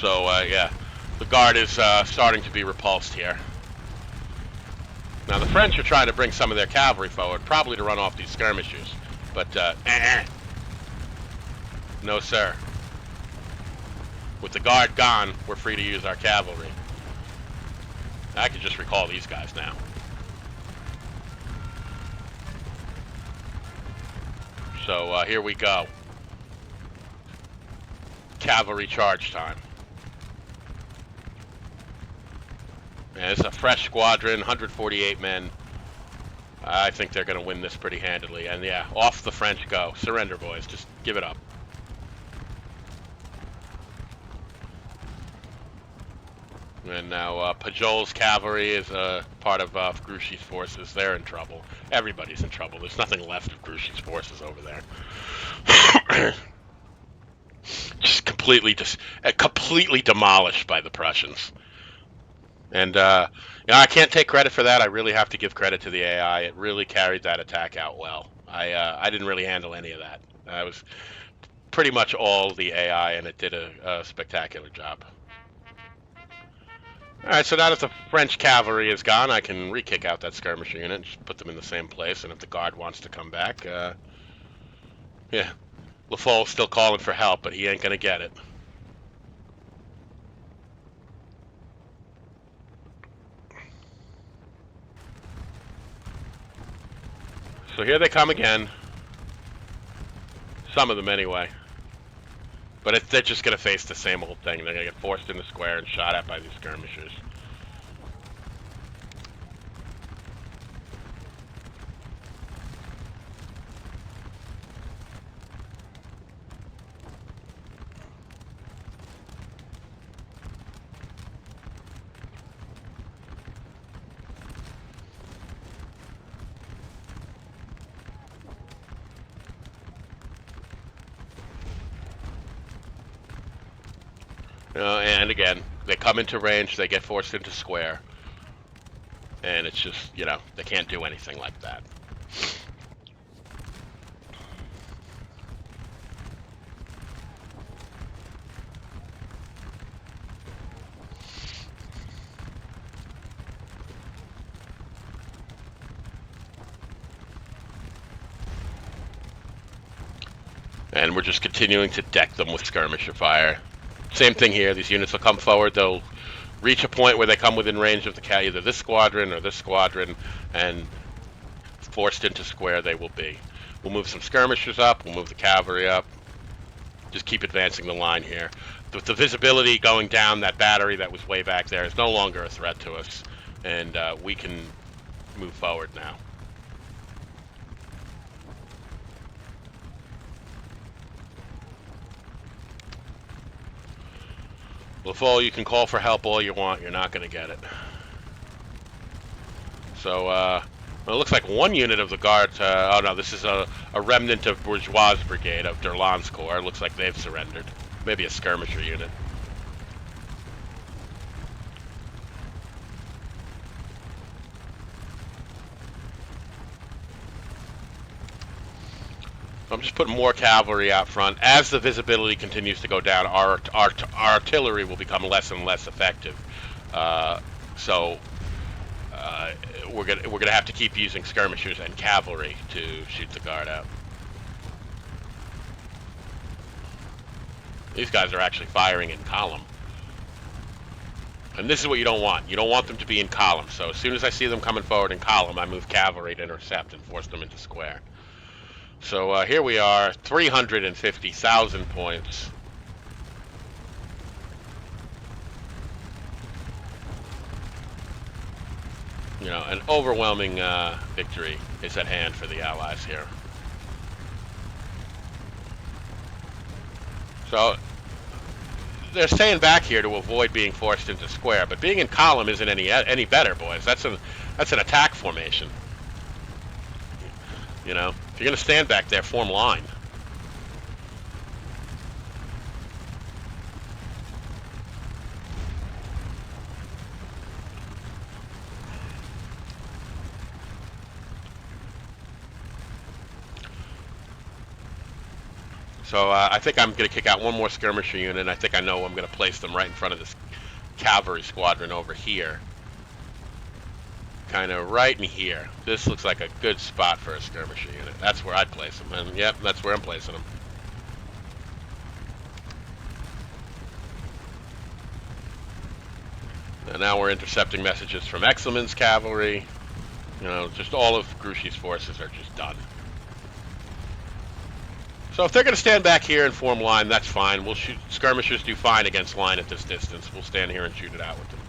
A: So, yeah, the guard is starting to be repulsed here. Now, the French are trying to bring some of their cavalry forward, probably to run off these skirmishers. But, no, sir. With the guard gone, we're free to use our cavalry. I can just recall these guys now. So here we go. Cavalry charge time. And it's a fresh squadron, 148 men. I think they're going to win this pretty handily. And yeah, off the French go. Surrender, boys. Just give it up. And now Pajol's cavalry is part of Grouchy's forces. They're in trouble. Everybody's in trouble. There's nothing left of Grouchy's forces over there. just completely demolished by the Prussians. And you know, I can't take credit for that. I really have to give credit to the AI. It really carried that attack out well. I didn't really handle any of that. I was pretty much all the AI, and it did a spectacular job. Alright, so now that the French cavalry is gone, I can re-kick out that skirmisher unit and just put them in the same place, and if the guard wants to come back, yeah. LaFole's still calling for help, but he ain't gonna get it. So here they come again. Some of them anyway. But they're just going to face the same old thing. They're going to get forced in the square and shot at by these skirmishers. And again, they come into range, they get forced into square. And it's just, you know, they can't do anything like that. And we're just continuing to deck them with skirmisher fire. Same thing here. These units will come forward. They'll reach a point where they come within range of the either this squadron or this squadron, and forced into square they will be. We'll move some skirmishers up. We'll move the cavalry up. Just keep advancing the line here. With the visibility going down, that battery that was way back there is no longer a threat to us, and we can move forward now. LaFolle, you can call for help all you want. You're not going to get it. So, well, it looks like one unit of the guard. Oh no, this is a remnant of Bourgeois' brigade of Derland's corps. Looks like they've surrendered. Maybe a skirmisher unit. I'm just putting more cavalry out front. As the visibility continues to go down, our artillery will become less and less effective. So we're gonna have to keep using skirmishers and cavalry to shoot the guard out. These guys are actually firing in column. And this is what you don't want. You don't want them to be in column. So as soon as I see them coming forward in column, I move cavalry to intercept and force them into square. So here we are, 350,000 points. You know, an overwhelming victory is at hand for the Allies here. So they're staying back here to avoid being forced into square, but being in column isn't any better, boys. That's an attack formation. You know, if you're gonna stand back there, form line. So I think I'm going to kick out one more skirmisher unit, and I think I know I'm going to place them right in front of this cavalry squadron over here. Kind of right in here. This looks like a good spot for a skirmisher unit. That's where I'd place them, and yep, that's where I'm placing them. And now we're intercepting messages from Exelmann's cavalry. You know, just all of Grouchy's forces are just done. So if they're going to stand back here and form line, that's fine. We'll shoot. Skirmishers do fine against line at this distance. We'll stand here and shoot it out with them.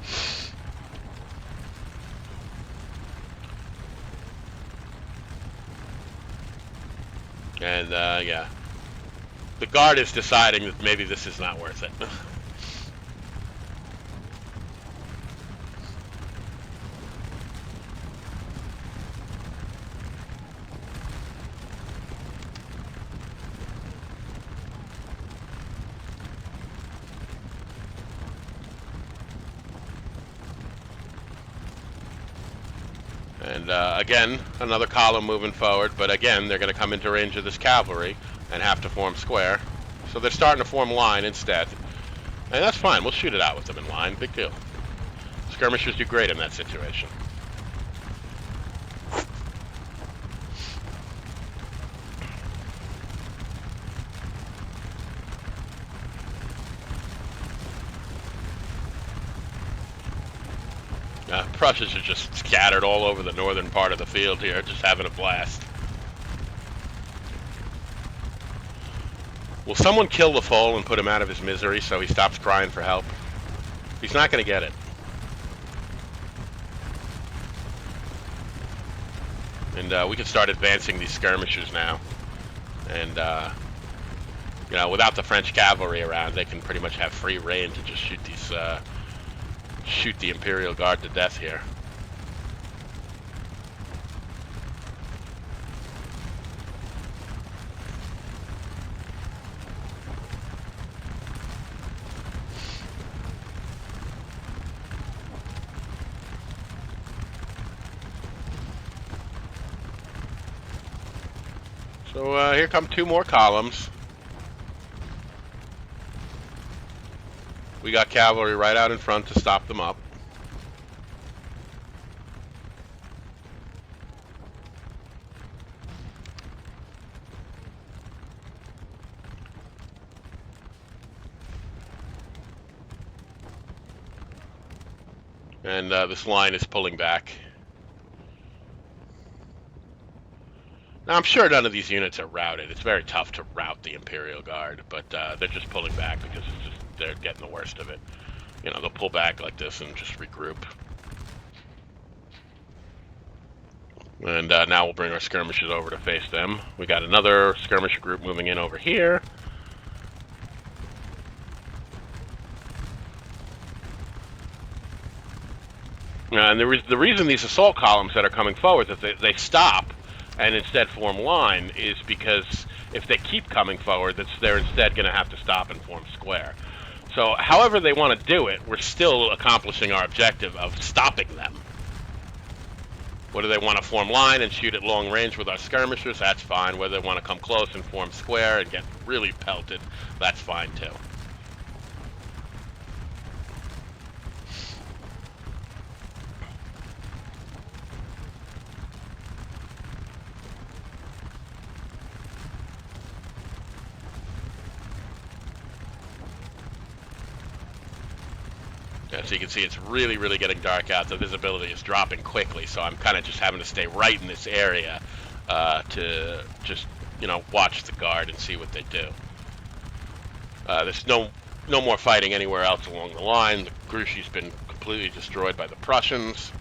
A: And yeah, the guard is deciding that maybe this is not worth it. And again, another column moving forward, but again, they're going to come into range of this cavalry and have to form square. So they're starting to form line instead. And that's fine. We'll shoot it out with them in line. Big deal. Skirmishers do great in that situation. Prussians are just scattered all over the northern part of the field here, just having a blast. Will someone kill the foal and put him out of his misery so he stops crying for help? He's not going to get it. And we can start advancing these skirmishers now. And, you know, without the French cavalry around, they can pretty much have free reign to just shoot these... shoot the Imperial Guard to death here. So here come two more columns. We got cavalry right out in front to stop them up. And this line is pulling back. Now, I'm sure none of these units are routed. It's very tough to rout the Imperial Guard, but they're just pulling back because they're getting the worst of it. You know, they'll pull back like this and just regroup. And now we'll bring our skirmishers over to face them. We got another skirmisher group moving in over here. And the reason these assault columns that are coming forward, that they stop and instead form line, is because if they keep coming forward, they're instead going to have to stop and form square. So however they want to do it, we're still accomplishing our objective of stopping them. Whether they want to form line and shoot at long range with our skirmishers, that's fine. Whether they want to come close and form square and get really pelted, that's fine too. Yeah, so you can see it's really, really getting dark out. The visibility is dropping quickly, so I'm kind of just having to stay right in this area to just, you know, watch the guard and see what they do. There's no more fighting anywhere else along the line. The Grouchy's been completely destroyed by the Prussians.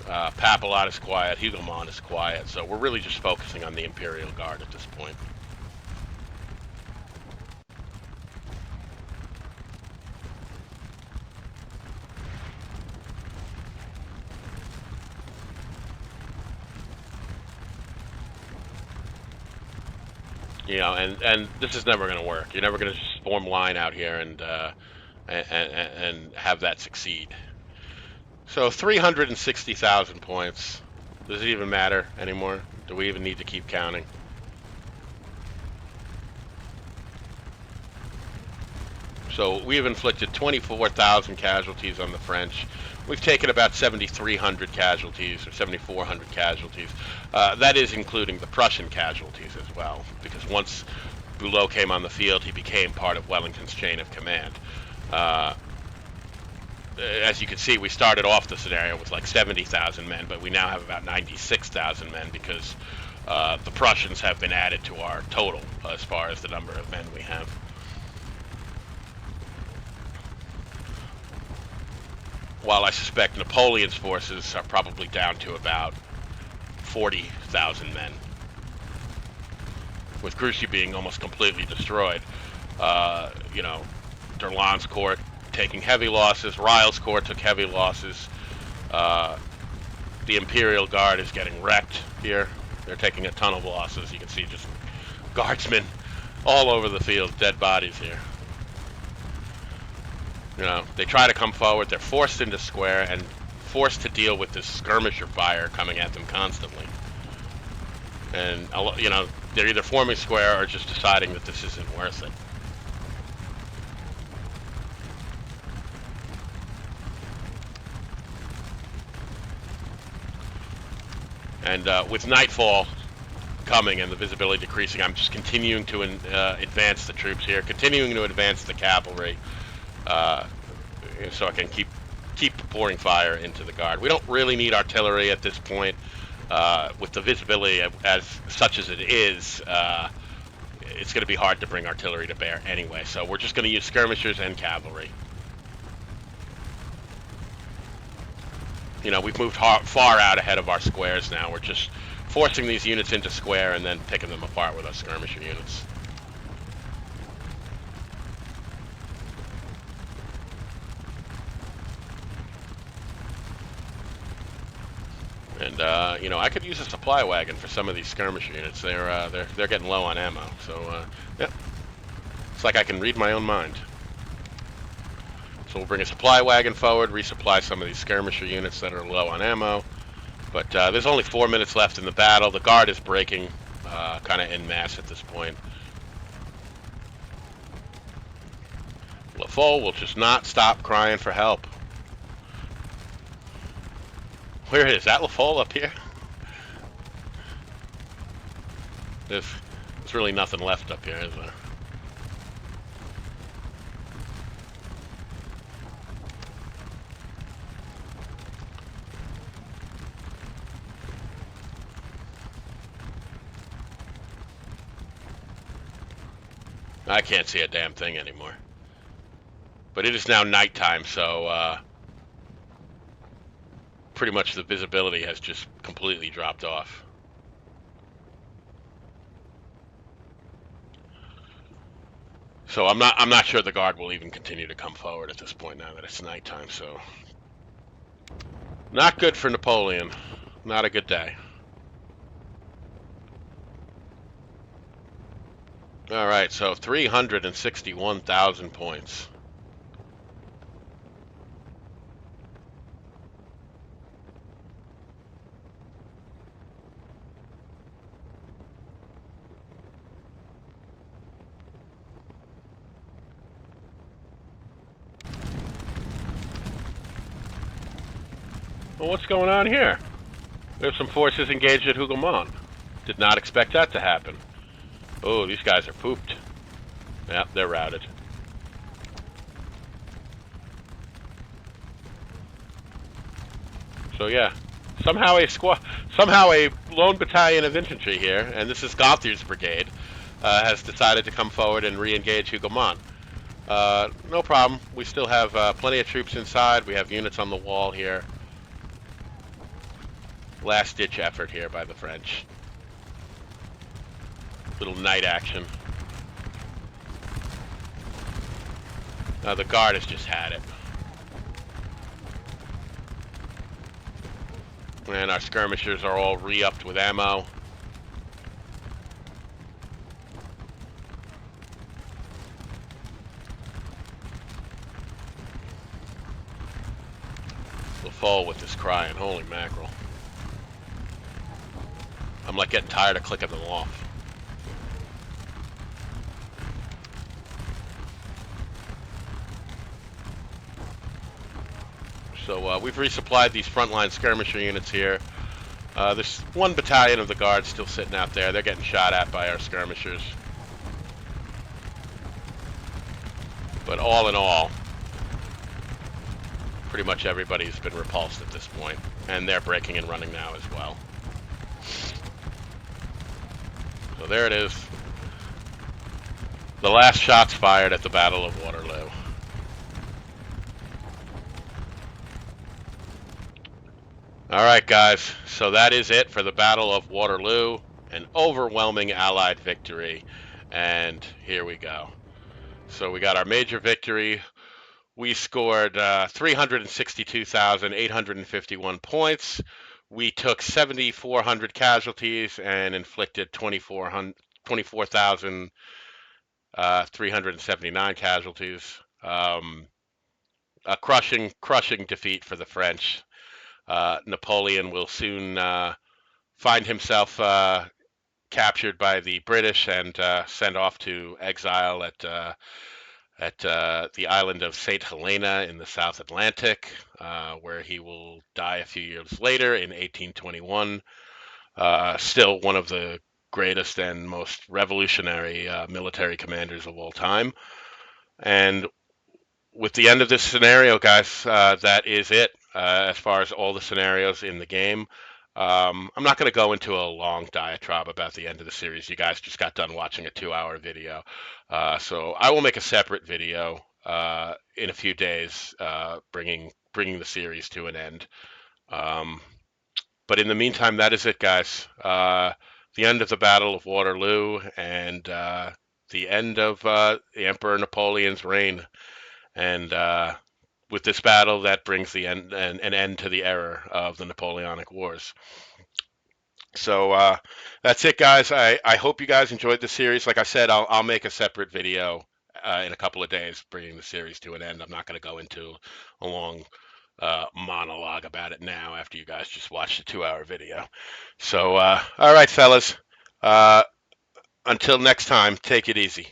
A: Papilot is quiet. Hugomont is quiet. So we're really just focusing on the Imperial Guard at this point. You know, and this is never going to work. You're never going to just form line out here and have that succeed. So 360,000 points. Does it even matter anymore? Do we even need to keep counting? So we have inflicted 24,000 casualties on the French. We've taken about 7,300 casualties or 7,400 casualties. That is including the Prussian casualties as well, because once Bülow came on the field, he became part of Wellington's chain of command. As you can see, we started off the scenario with like 70,000 men, but we now have about 96,000 men because the Prussians have been added to our total as far as the number of men we have. While I suspect Napoleon's forces are probably down to about 40,000 men, with Grouchy being almost completely destroyed. You know, Derland's corps taking heavy losses. Ryle's corps took heavy losses. The Imperial Guard is getting wrecked here. They're taking a ton of losses. You can see just guardsmen all over the field, dead bodies here. You know, they try to come forward. They're forced into square and forced to deal with this skirmisher fire coming at them constantly. And, you know, they're either forming square or just deciding that this isn't worth it. And with nightfall coming and the visibility decreasing, I'm just continuing to advance the troops here, continuing to advance the cavalry, so I can keep pouring fire into the guard. We don't really need artillery at this point. With the visibility as such as it is, it's going to be hard to bring artillery to bear anyway. So we're just going to use skirmishers and cavalry. You know, we've moved far out ahead of our squares now. We're just forcing these units into square and then picking them apart with our skirmisher units. And you know, I could use a supply wagon for some of these skirmisher units. They're getting low on ammo. So yeah, it's like I can read my own mind. So we'll bring a supply wagon forward, resupply some of these skirmisher units that are low on ammo. But there's only 4 minutes left in the battle. The guard is breaking kind of en masse at this point. LaFolle will just not stop crying for help. Where is that LaFolle up here? There's really nothing left up here, is there? I can't see a damn thing anymore. But it is now nighttime, so pretty much the visibility has just completely dropped off. So I'm not sure the guard will even continue to come forward at this point now that it's nighttime. So not good for Napoleon. Not a good day. All right, so 361,000 points. Well, what's going on here? We have some forces engaged at Hougoumont. Did not expect that to happen. Oh, these guys are pooped. Yep, they're routed. So yeah, somehow a lone battalion of infantry here, and this is Gauthier's brigade, has decided to come forward and re-engage Hougoumont. No problem. We still have plenty of troops inside. We have units on the wall here. Last-ditch effort here by the French. Little night action. The Guard has just had it. And our skirmishers are all re-upped with ammo. We'll fall with this crying. Holy mackerel. I'm like getting tired of clicking them off. So we've resupplied these frontline skirmisher units here. There's one battalion of the Guard still sitting out there. They're getting shot at by our skirmishers. But all in all, pretty much everybody's been repulsed at this point, and they're breaking and running now as well. So there it is. The last shots fired at the Battle of Waterloo. All right, guys. So that is it for the Battle of Waterloo. An overwhelming Allied victory. And here we go. So we got our major victory. We scored 362,851 points. We took 7,400 casualties and inflicted 24,379 casualties. A crushing defeat for the French. Napoleon will soon find himself captured by the British and sent off to exile at the island of St. Helena in the South Atlantic, where he will die a few years later in 1821. Still one of the greatest and most revolutionary military commanders of all time. And with the end of this scenario, guys, that is it as far as all the scenarios in the game. I'm not going to go into a long diatribe about the end of the series. You guys just got done watching a 2-hour video. So I will make a separate video in a few days bringing the series to an end. But in the meantime, that is it, guys. The end of the Battle of Waterloo and the end of the Emperor Napoleon's reign. And with this battle, that brings an end to the era of the Napoleonic Wars. So that's it, guys. I hope you guys enjoyed the series. Like I said, I'll make a separate video in a couple of days bringing the series to an end. I'm not going to go into a long monologue about it now after you guys just watched a 2-hour video. So all right, fellas. Until next time, take it easy.